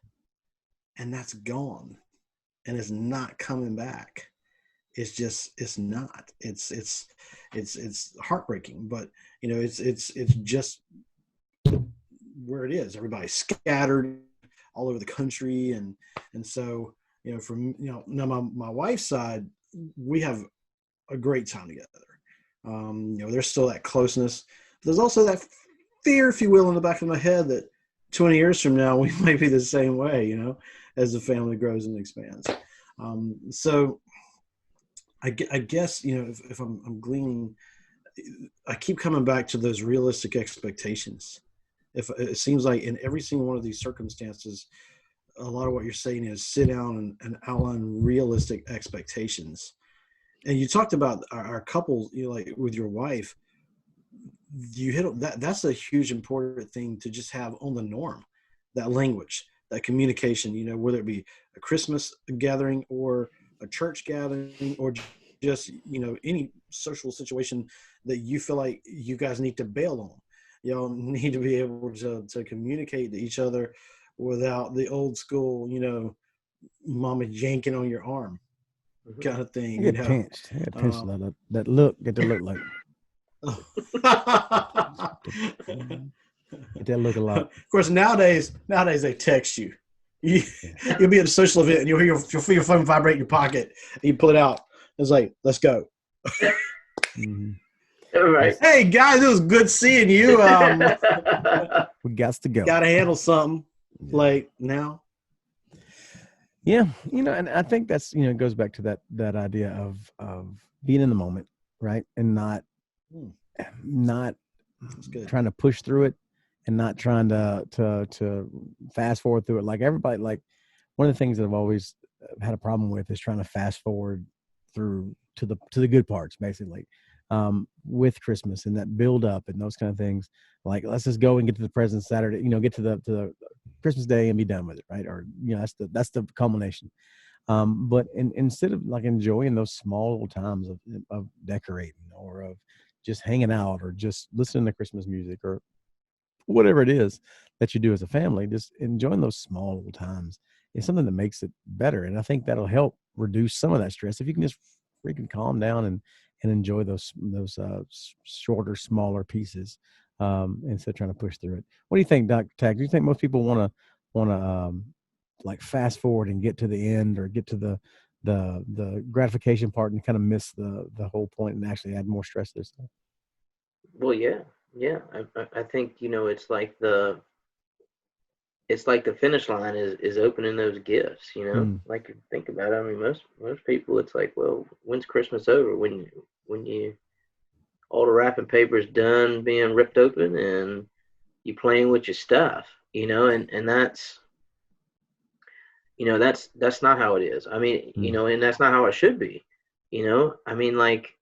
and that's gone, and it's not coming back. It's just, it's not. It's heartbreaking, but it's just where it is. Everybody's scattered all over the country, and so from now my wife's side, we have a great time together. There's still that closeness. There's also that fear, if you will, in the back of my head that 20 years from now we might be the same way, as the family grows and expands. So I guess if I'm gleaning, I keep coming back to those realistic expectations. If it seems like in every single one of these circumstances, a lot of what you're saying is sit down and outline realistic expectations. And you talked about our couples, like with your wife, you hit that. That's a huge important thing to just have on the norm, that language, that communication, whether it be a Christmas gathering or a church gathering or just, any social situation that you feel like you guys need to bail on. Need to be able to communicate to each other without the old school, mama yanking on your arm kind of thing. Get pinched. Get pinched that look. Get to look like. Get that look a lot. Of course, nowadays they text you. You'll be at a social event and you'll feel your phone vibrate in your pocket and you pull it out. It's like, let's go. Mm-hmm. Right. Hey guys, it was good seeing you. We got to go. Got to handle something like now. Yeah, and I think that's goes back to that idea of being in the moment, right, and not trying to push through it, and not trying to fast forward through it. Like everybody, like one of the things that I've always had a problem with is trying to fast forward through to the good parts, basically. With Christmas and that build up and those kind of things, like let's just go and get to the present Saturday, get to the Christmas Day and be done with it, right? Or that's the culmination. But instead of like enjoying those small little times of decorating or of just hanging out or just listening to Christmas music or whatever it is that you do as a family, just enjoying those small little times is something that makes it better. And I think that'll help reduce some of that stress if you can just freaking calm down and enjoy those shorter, smaller pieces instead of trying to push through it. What do you think, Dr. Tag? Do you think most people want to like fast forward and get to the end or get to the gratification part and kind of miss the whole point and actually add more stress to their stuff? Well, yeah. I think it's like the it's like the finish line is opening those gifts, you know. Like, think about it. I mean, most people, it's like, well, when's Christmas over? When you all the wrapping paper is done being ripped open and you playing with your stuff, you know, and that's, you know, that's not how it is. I mean, you know, and that's not how it should be, you know. I mean, like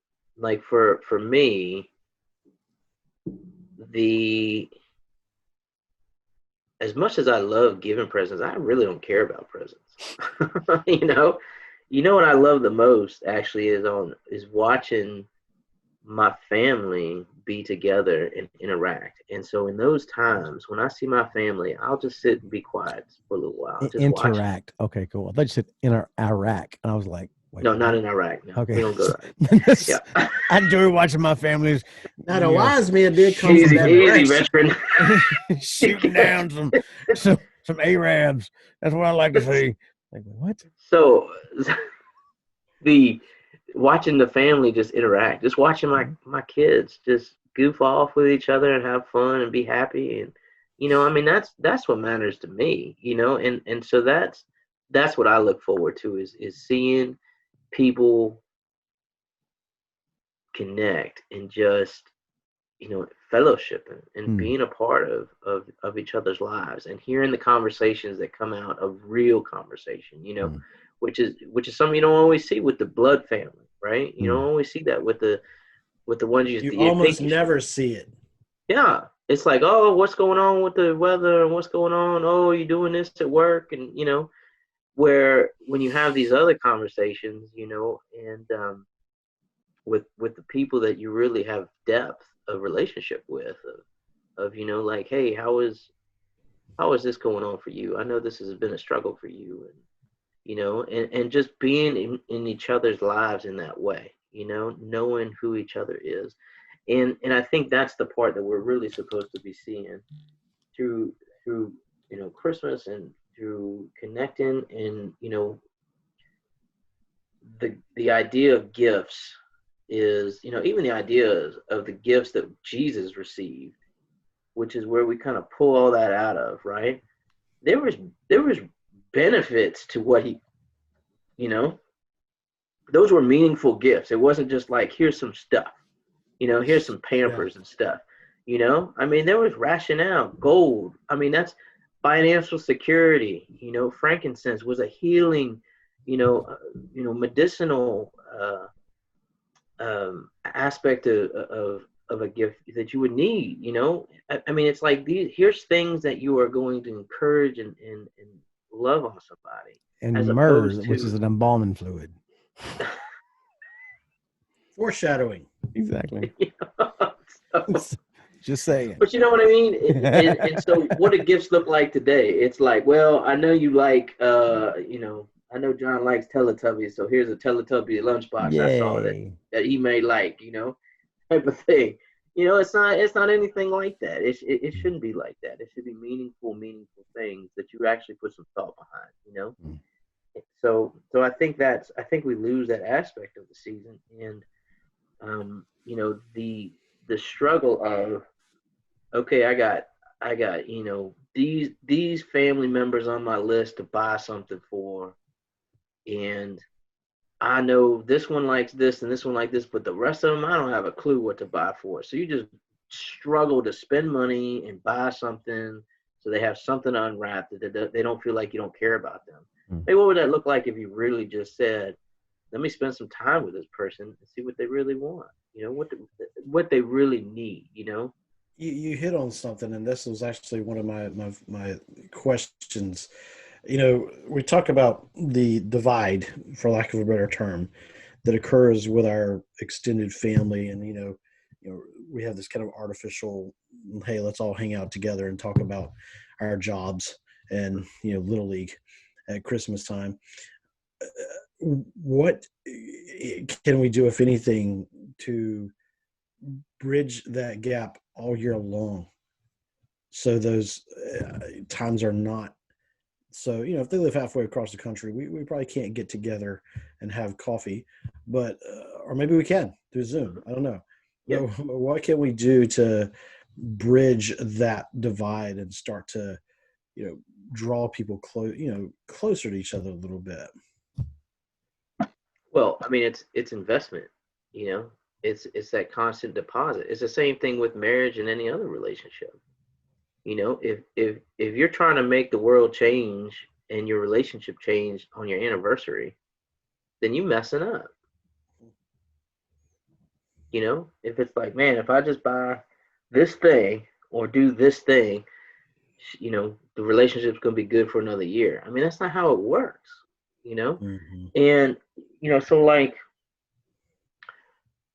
for me, as much as I love giving presents, I really don't care about presents. You know what I love the most actually is watching my family be together and interact. And so in those times when I see my family, I'll just sit and be quiet for a little while. Just interact. Okay, cool. I thought you said Iraq, and I was like, wait, no, not in Iraq. No, okay. We don't go there. Yeah. I enjoy watching my families. Now the wise men did come Easy, from that easy, place. veteran. Shooting down some Arabs. That's what I like to see. Like, what? So watching the family just interact, just watching my kids just goof off with each other and have fun and be happy, and you know, I mean, that's what matters to me, you know, and so that's what I look forward to is seeing people connect and just, you know, fellowshipping and being a part of each other's lives and hearing the conversations that come out of real conversation, you know, which is something you don't always see with the blood family, right? You don't always see that with the ones you almost never see it. Yeah. It's like, oh, what's going on with the weather and what's going on? Oh, you're doing this at work, and you know, where when you have these other conversations, you know, and with the people that you really have depth of relationship with, of you know, like, hey, how is this going on for you? I know this has been a struggle for you, and you know, and just being in each other's lives in that way, you know, knowing who each other is. And I think that's the part that we're really supposed to be seeing through you know, Christmas, and through connecting, and you know, the idea of gifts is, you know, even the ideas of the gifts that Jesus received, which is where we kind of pull all that out of, right? There was benefits to what he, you know, those were meaningful gifts. It wasn't just like, here's some stuff, you know, here's some Pampers and stuff, you know. I mean, there was rationale, gold. I mean, that's financial security. You know, frankincense was a healing, you know, medicinal aspect of a gift that you would need. You know, I mean, it's like here's things that you are going to encourage and love on somebody. And myrrh, which is an embalming fluid. Foreshadowing. Exactly. So, just saying. But you know what I mean? And so what do gifts look like today? It's like, well, I know you like, you know, I know John likes Teletubbies, so here's a Teletubby lunchbox. Yay. I saw that he may like, you know, type of thing. You know, it's not anything like that. It shouldn't be like that. It should be meaningful things that you actually put some thought behind, you know? So I think we lose that aspect of the season, and you know, the struggle of, okay, I got, you know, these family members on my list to buy something for, and I know this one likes this and this one like this, but the rest of them, I don't have a clue what to buy for. So you just struggle to spend money and buy something so they have something to unwrap, that they don't feel like you don't care about them. Hey, what would that look like if you really just said, let me spend some time with this person and see what they really want, you know, what they really need, you know? You hit on something, and this was actually one of my questions. You know, we talk about the divide, for lack of a better term, that occurs with our extended family, and you know, we have this kind of artificial, hey, let's all hang out together and talk about our jobs and, you know, Little League at Christmas time. What can we do, if anything, to bridge that gap all year long, so those times are not so, you know, if they live halfway across the country, we probably can't get together and have coffee, but or maybe we can through Zoom, I don't know. What can we do to bridge that divide and start to draw people closer to each other a little bit. Well, I mean, it's investment, it's that constant deposit. It's the same thing with marriage and any other relationship. If you're trying to make the world change and your relationship change on your anniversary, then you messing up. If it's like, man, if I just buy this thing or do this thing, the relationship's going to be good for another year. I mean, that's not how it works, Mm-hmm. And, so like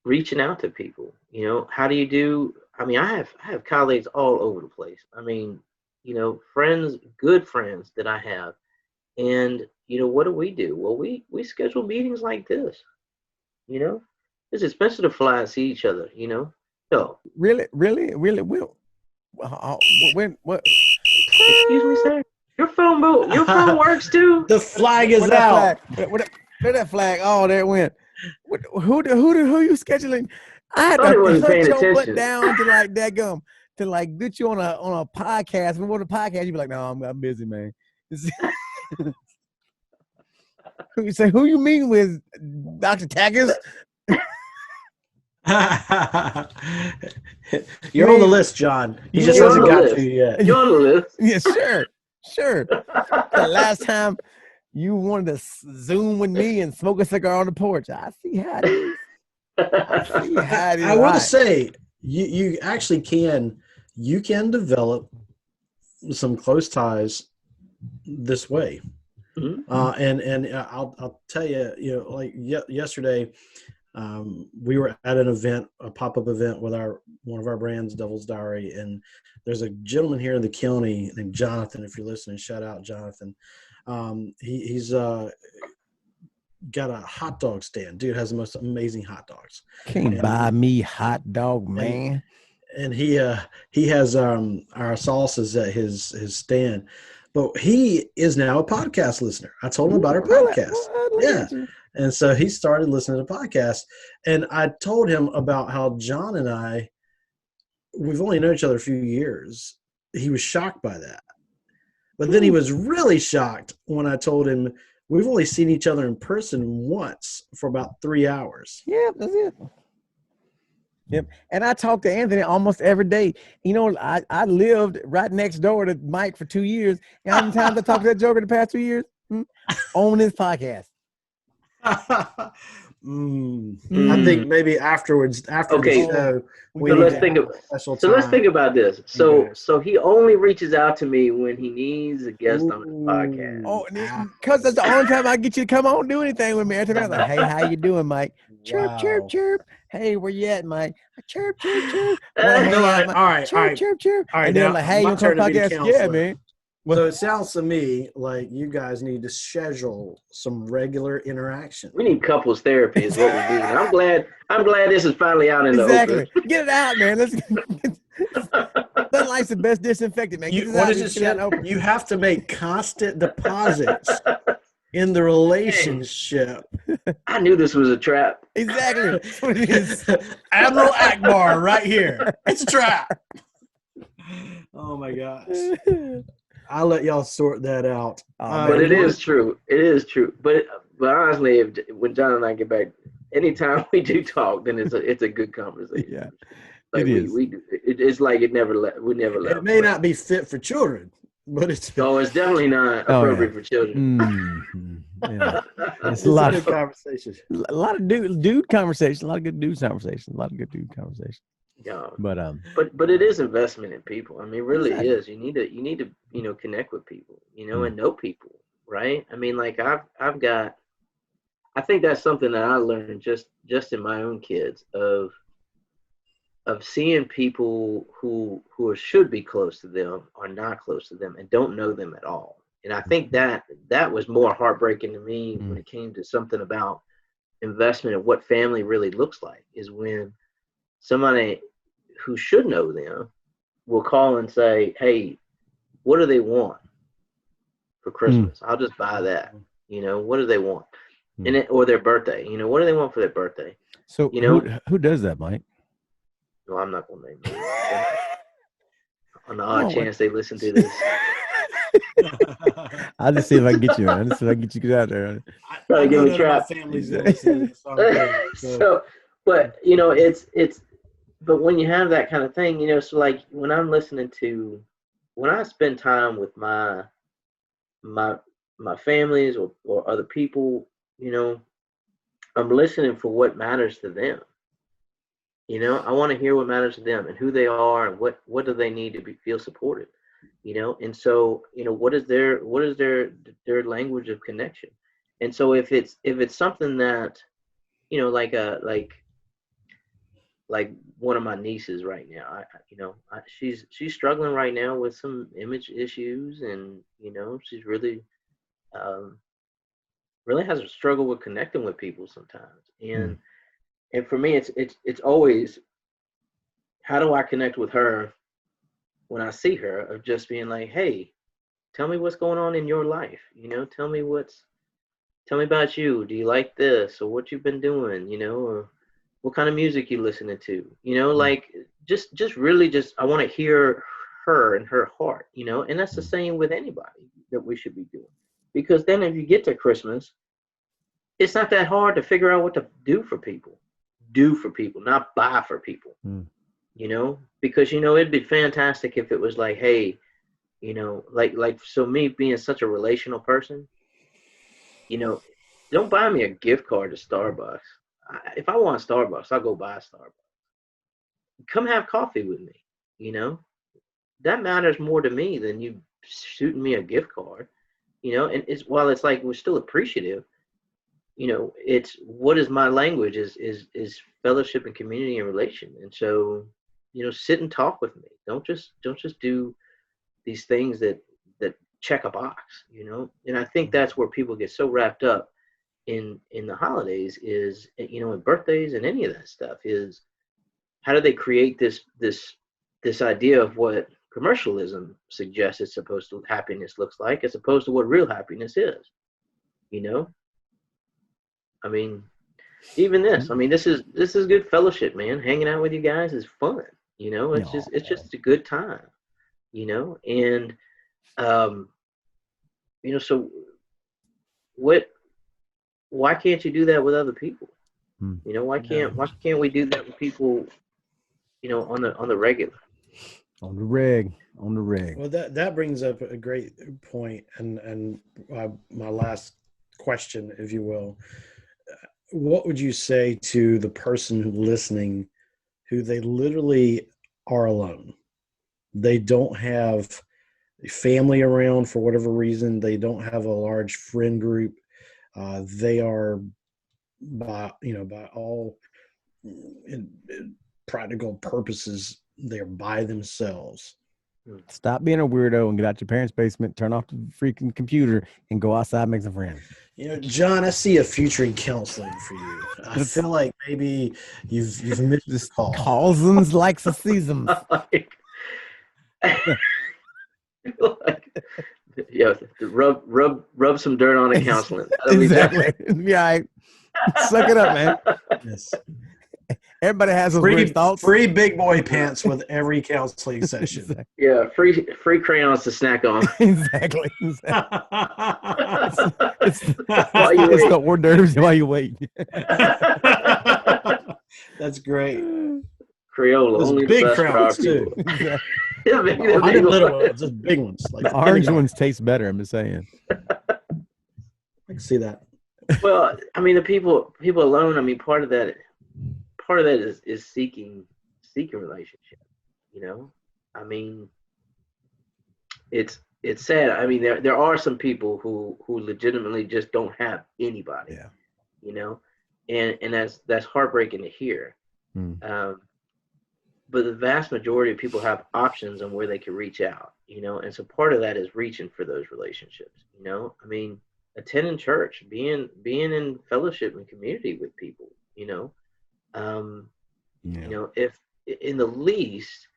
reaching out to people, how do you do? I mean, I have colleagues all over the place. I mean, friends, good friends that I have. And, what do? Well, we schedule meetings like this, It's expensive to fly and see each other, So Really? Will? When? What? Excuse me, sir. Your phone works too. The flag is out. Where that flag? Oh, there it went. Who you scheduling? I had Thought it to wasn't hunt paying your butt attention. down to like that gum to like get you on a podcast. When we're on a podcast, you be like, no, I'm busy, man. You say, who you mean with Dr. Takacs? You're on the list, John. He just You're hasn't on the got list. to you yet. You're on the list. Yeah, sure. The last time you wanted to Zoom with me and smoke a cigar on the porch. I see how it is. I want to say you actually can develop some close ties this way. Mm-hmm. And I'll tell you, like yesterday, we were at an event, a pop-up event with one of our brands, Devil's Diary, and there's a gentleman here in the county named Jonathan. If you're listening, shout out Jonathan. He's got a hot dog stand. Dude has the most amazing hot dogs. Can't buy me hot dog, man. And he has our sauces at his stand. But he is now a podcast listener. I told him about our podcast. Yeah. And so he started listening to podcasts. And I told him about how John and I, we've only known each other a few years. He was shocked by that. But then he was really shocked when I told him we've only seen each other in person once for about 3 hours. Yeah, that's it. Yep. And I talk to Anthony almost every day. I lived right next door to Mike for 2 years. And how many times I talked to that joker the past 2 years? On this podcast. I think maybe after the show, let's think about this. So he only reaches out to me when he needs a guest on his podcast. Oh, because that's the only time I get you to come on do anything with me. I'm like, hey, how you doing, Mike? Chirp, chirp, chirp. Hey, where you at, Mike? Chirp, chirp, chirp. All right. Chirp, chirp. All right, and then like, hey, you want to come podcast? Yeah, man. So it sounds to me like you guys need to schedule some regular interaction. We need couples therapy is what we need. I'm glad this is finally out in the open. Get it out, man. Sunlight's the best disinfectant, man. You have to make constant deposits in the relationship. I knew this was a trap. Exactly. That's what it is. Admiral Akbar right here. It's a trap. Oh my gosh. I'll let y'all sort that out. But it is true. It is true. But honestly, when John and I get back, anytime we do talk, then it's a good conversation. Yeah, like it is. It's like we never left. It may not be fit for children, but it's definitely not appropriate for children. Mm-hmm. Yeah. It's a lot of conversation. A lot of dude conversation. A lot of good dude conversation. A lot of good dude conversation. Yeah, but it is investment in people. I mean, it really is. You need to connect with people, and know people, right? I mean, like I think that's something that I learned just in my own kids of seeing people who should be close to them are not close to them and don't know them at all. And I think that was more heartbreaking to me when it came to something about investment and what family really looks like, is when somebody who should know them will call and say, hey, what do they want for Christmas? I'll just buy that. What do they want? Or their birthday. What do they want for their birthday? So who does that, Mike? No, I'm not going to name them. On the odd chance they listen to this. I'll just see if I can get you, man. I'll just see if I can get you out there. Try to get know me none of my trapped. family's gonna listen to this, so I'm good. So, but but when you have that kind of thing, so like when I spend time with my families or other people, I'm listening for what matters to them. I want to hear what matters to them and who they are and what do they need to feel supported, and so, what is their language of connection. And so if it's something that, like one of my nieces right now, she's struggling right now with some image issues, and she's really really has a struggle with connecting with people sometimes. And for me, it's always, how do I connect with her when I see her, of just being like, hey, tell me what's going on in your life, tell me about you. Do you like this, or what you've been doing, or what kind of music you listening to, like just really just, I want to hear her and her heart, and that's the same with anybody that we should be doing. Because then if you get to Christmas, it's not that hard to figure out what to do for people, not buy for people, because, it'd be fantastic if it was like, hey, so me being such a relational person, don't buy me a gift card to Starbucks. If I want Starbucks, I'll go buy Starbucks. Come have coffee with me, that matters more to me than you shooting me a gift card, and while it's like, we're still appreciative, it's, what is my language is fellowship and community and relation. And so, sit and talk with me. Don't just do these things that check a box, and I think that's where people get so wrapped up in the holidays, is, in birthdays and any of that stuff, is how do they create this idea of what commercialism suggests it's supposed to, happiness looks like, as opposed to what real happiness is. I mean, even this. I mean, this is good fellowship, man. Hanging out with you guys is fun. It's just a good time. And so why can't you do that with other people? Why can't we do that with people, on the regular? On the reg. Well, that brings up a great point, and my last question, if you will. What would you say to the person who's listening, who they literally are alone? They don't have a family around for whatever reason. They don't have a large friend group. They are, by all practical purposes, they're by themselves. Stop being a weirdo and get out your parents' basement, turn off the freaking computer, and go outside and make some friends. John, I see a future in counseling for you. I feel like maybe you've missed this call. Cousins likes the seasons. Yeah, rub some dirt on a counseling. Exactly. Yeah, suck it up, man. Yes. Everybody has those weird thoughts. Free big boy pants with every counseling session. Exactly. Yeah, free crayons to snack on. Exactly. It's the hors d'oeuvres while you wait. That's great. Crayola, Those only big the best crowns for our too. people. Yeah, I did little ones, just big ones. Like the orange ones taste better. I'm just saying. I can see that. Well, I mean, the people alone. I mean, part of that is seeking relationship. I mean, it's sad. I mean, there are some people who legitimately just don't have anybody. Yeah. And that's heartbreaking to hear. But the vast majority of people have options on where they can reach out. And so part of that is reaching for those relationships. I mean, attending church, being in fellowship and community with people. If in the least,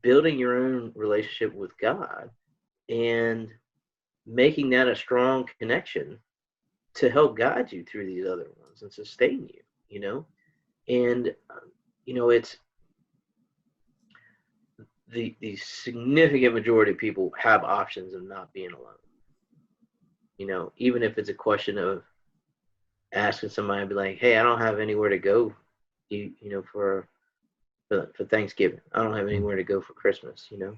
building your own relationship with God and making that a strong connection to help guide you through these other ones and sustain you, and it's the significant majority of people have options of not being alone. You know, even if it's a question of asking somebody, be like, hey, I don't have anywhere to go, you know, for Thanksgiving. I don't have anywhere to go for Christmas, you know.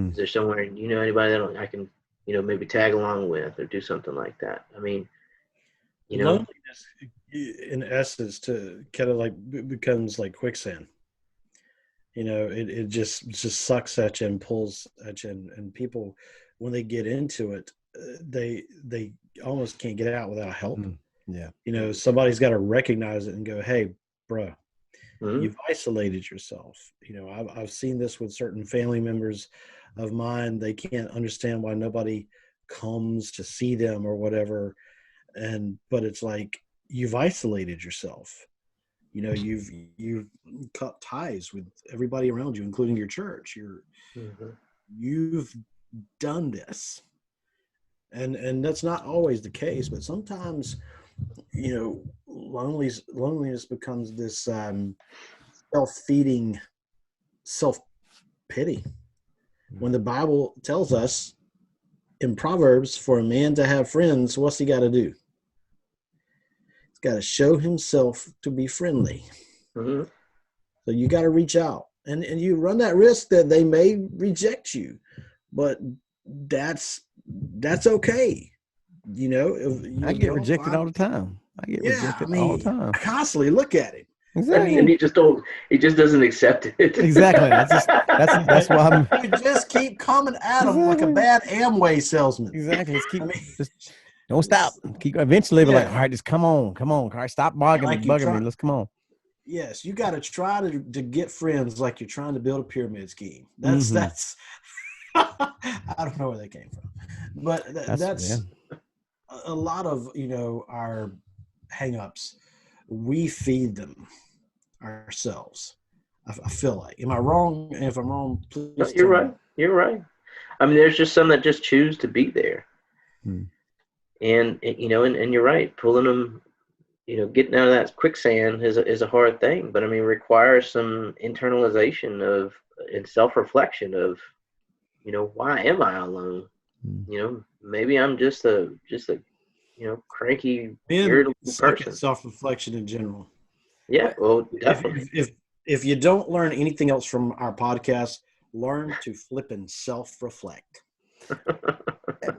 Is there somewhere, you know, anybody that I can, you know, maybe tag along with or do something like that? I mean, you know. Loneliness, in essence, to kind of like becomes like quicksand. You know, it just sucks at you and pulls at you, and people, when they get into it, they almost can't get out without help. Yeah. You know, somebody's got to recognize it and go, hey, bro, you've isolated yourself. You know, I've seen this with certain family members of mine. They can't understand why nobody comes to see them or whatever. But it's like, you've isolated yourself. You know, you've cut ties with everybody around you, including your church. You've done this. And that's not always the case, but sometimes, you know, loneliness becomes this self-feeding self-pity. When the Bible tells us in Proverbs, for a man to have friends, what's he got to do? He's got to show himself to be friendly. So you got to reach out, and you run that risk that they may reject you, but that's okay. You know, I get rejected all the time. I get rejected all the time. Constantly look at him. Exactly. And he just doesn't accept it. Exactly. That's why I'm. You just keep coming at him like a bad Amway salesman. Exactly. Just don't stop. Keep. Eventually, be like, all right, just come on. All right, stop bugging me. Let's come on. Yes, you got to try to get friends like you're trying to build a pyramid scheme. That's. I don't know where they came from, but that's a lot of, you know, our hang-ups. We feed them ourselves. I feel like. Am I wrong? And if I'm wrong, please. No, you're right. You're right. I mean, there's just some that just choose to be there, and you know, and you're right. Pulling them, you know, getting out of that quicksand is a hard thing. But I mean, requires some internalization of and self-reflection of, you know, why am I alone? You know, maybe I'm just a you know, cranky, irritable person. Self-reflection in general. Yeah, well, definitely. If you don't learn anything else from our podcast, learn to flip and self-reflect.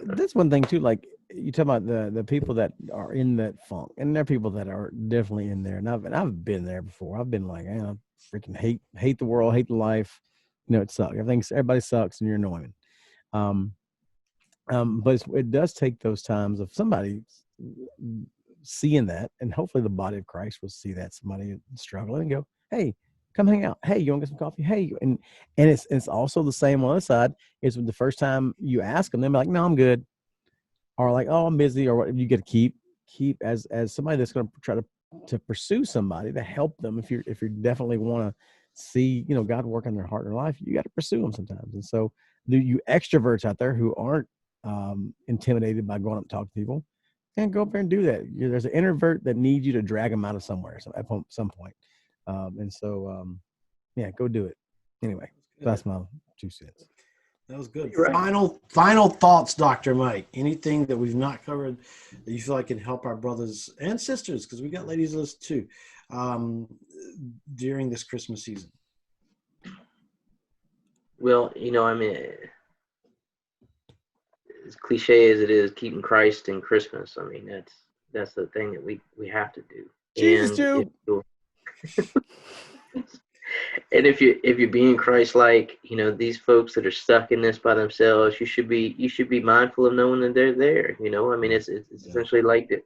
That's one thing too. Like you talk about the people that are in that funk, and there are people that are definitely in there. And I've been there before. I've been like, I freaking hate the world, hate the life. You know, it sucks. Everybody sucks, and you're annoying. But it does take those times of somebody seeing that, and hopefully the body of Christ will see that somebody struggling and go, hey, come hang out. Hey, you want to get some coffee? Hey, and it's also the same on the other side. Is when the first time you ask them, they're like, no, I'm good, or like, oh, I'm busy, or what. You get to keep as somebody that's going to try to pursue somebody to help them. If you definitely want to see, you know, God work on their heart and their life, you got to pursue them sometimes. And so, you extroverts out there who aren't intimidated by going up and talking to people, and go up there and do that. There's an introvert that needs you to drag them out of somewhere at some point. And so, go do it. Anyway, that's my 2 cents. That was good. Right. Final thoughts, Dr. Mike. Anything that we've not covered that you feel like can help our brothers and sisters, because we got ladies list too, during this Christmas season? Well, you know, I mean, as cliche as it is, keeping Christ in Christmas, I mean, that's the thing that we have to do. Jesus, Joe. And if you're being Christ-like, you know, these folks that are stuck in this by themselves, you should be mindful of knowing that they're there. You know, I mean, it's essentially like that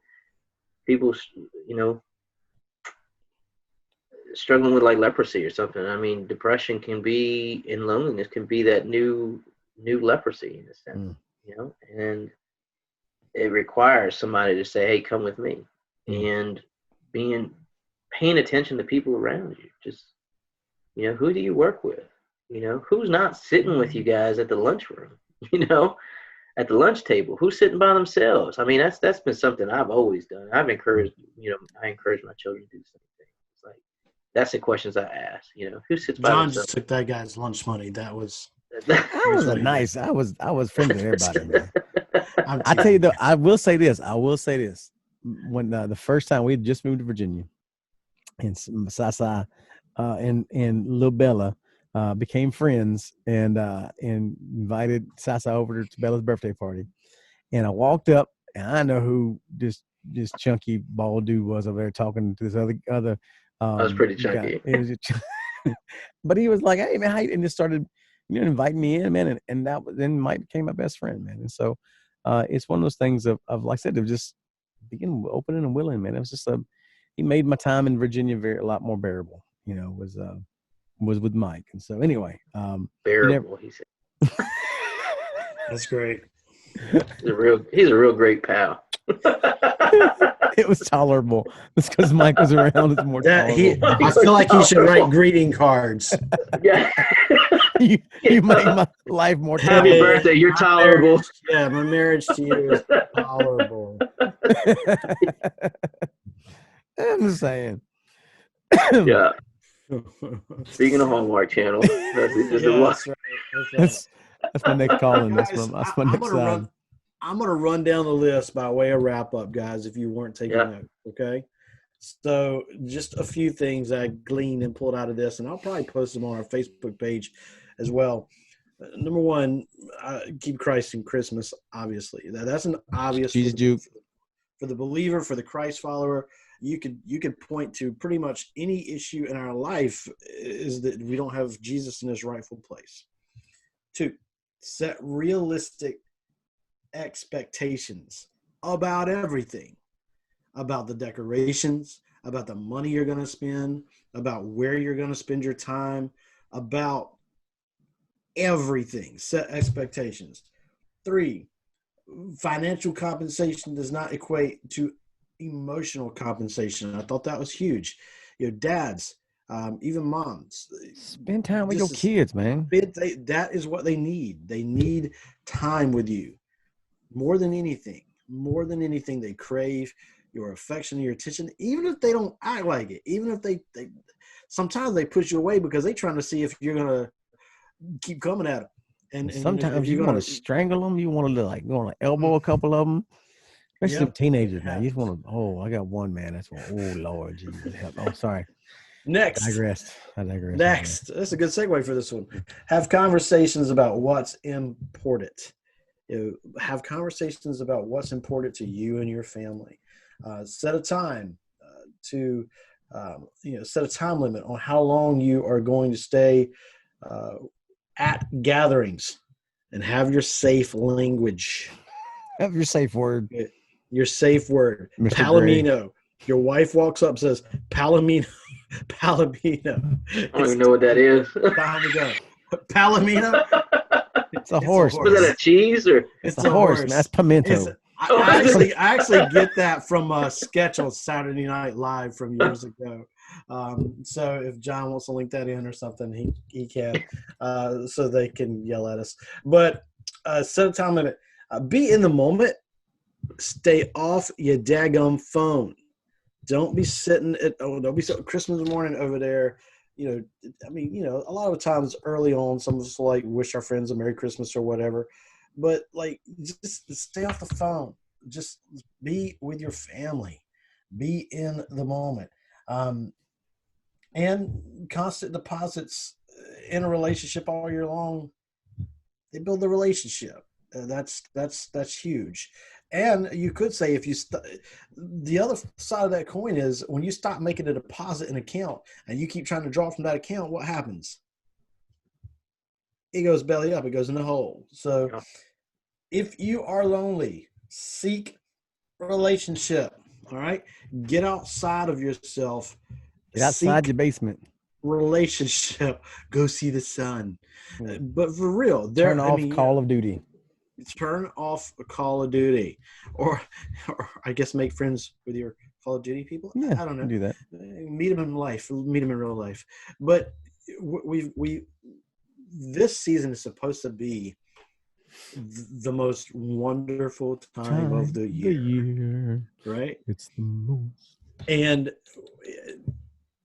people, you know, struggling with like leprosy or something. I mean, depression can be, and loneliness can be that new leprosy in a sense, you know, and it requires somebody to say, hey, come with me, and paying attention to people around you. Just, you know, who do you work with? You know, who's not sitting with you guys at the lunchroom, you know, at the lunch table? Who's sitting by themselves? I mean, that's been something I've always done. I encourage my children to do the same thing. It's like, That's the questions I ask. You know, who sits by John themselves? just took that guy's lunch money. That was. I was a nice. I was friendly with everybody, man. I'm I tell you teasing. though, I will say this. When the first time we had just moved to Virginia, and Sasa and Lil Bella became friends, and invited Sasa over to Bella's birthday party. And I walked up, and I know who this chunky bald dude was over there talking to this other. I was pretty guy. chunky. It was but he was like, "Hey man," and just started, inviting me in, man, and that then Mike became my best friend, man. And so it's one of those things of like I said, of just being open and willing, man. It was just he made my time in Virginia a lot more bearable. Was with Mike, and so anyway, Bearable, he said. That's great. He's a real great pal. It was tolerable. It's because Mike was around. It's more tolerable. I feel like he should write greeting cards. Yeah. you make my life more Happy tolerable. birthday, you're tolerable. My marriage to you is tolerable. I'm just saying. Yeah. Speaking of Hallmark Channel, That's right. That's my next calling. That's Guys, my next side. I'm going to run down the list by way of wrap up, guys, if you weren't taking note. Okay. So just a few things I gleaned and pulled out of this, and I'll probably post them on our Facebook page as well. Number one, keep Christ in Christmas, obviously. That's an obvious for the believer, for the Christ follower. You could point to pretty much any issue in our life is that we don't have Jesus in his rightful place. 2, set realistic expectations about everything, about the decorations, about the money you're going to spend, about where you're going to spend your time, about everything. Set expectations. 3, financial compensation does not equate to emotional compensation. I thought that was huge. Dads, even moms, spend time with your kids, man. That is what they need. They need time with you more than anything. More than anything, they crave your affection and your attention, even if they don't act like it. Even if they sometimes they push you away because they're trying to see if you're gonna keep coming at them. And sometimes you want to strangle them. You want to elbow a couple of them. Especially teenagers, man. You just want to. I got one, man. That's one. Oh Lord, Jesus help. Oh, sorry. Next. I digress. Next. That's a good segue for this one. Have conversations about what's important. Have conversations about what's important to you and your family. Set a time set a time limit on how long you are going to stay at gatherings, and have your safe language. Have your safe word. Your safe word. Mr. Palomino. Gray. Your wife walks up and says, Palomino. Palomino. I don't even know what that is. Time to go. Palomino? It's a horse. Was that a cheese or? It's a horse. Man. That's pimento. I actually get that from a sketch on Saturday Night Live from years ago. So if John wants to link that in or something, he can, so they can yell at us. But set a time limit. Be in the moment. Stay off your daggum phone. Don't be sitting don't be sitting Christmas morning over there. A lot of times early on, some of us wish our friends a Merry Christmas or whatever. But just stay off the phone. Just be with your family. Be in the moment. And constant deposits in a relationship all year long, they build the relationship. That's huge. And you could say the other side of that coin is when you stop making a deposit in an account and you keep trying to draw from that account, what happens? It goes belly up. It goes in the hole. So if you are lonely, seek a relationship. All right. Get outside of yourself. Get outside your basement. Relationship. Go see the sun. But for real, turn off Call of Duty. Turn off a Call of Duty, or I guess make friends with your Call of Duty people. Yeah, I don't know. Do that. Meet them in life. Meet them in real life. But this season is supposed to be the most wonderful time of the year. Right? It's the most. And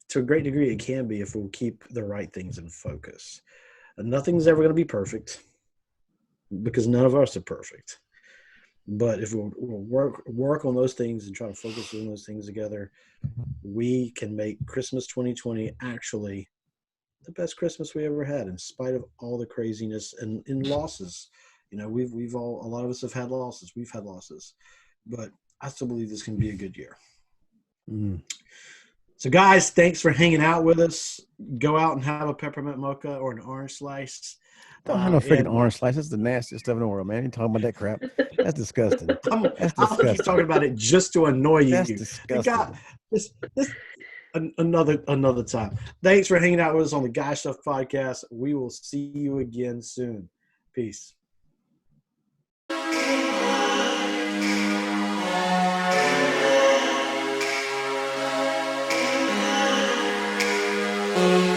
to a great degree, it can be if we'll keep the right things in focus. And nothing's ever going to be perfect because none of us are perfect. But if we'll work on those things and try to focus on those things together, we can make Christmas 2020 actually the best Christmas we ever had, in spite of all the craziness and losses. You know, we've all, a lot of us have had losses. We've had losses, but I still believe this can be a good year. Mm. So, guys, thanks for hanging out with us. Go out and have a peppermint mocha or an orange slice. Don't have no freaking orange slice. That's the nastiest stuff in the world, man. You talking about that crap? That's disgusting. That's I think he's talking about it just to annoy you. That's disgusting. God, this another time. Thanks for hanging out with us on the Guy Stuff Podcast. We will see you again soon. Peace. Mm-hmm.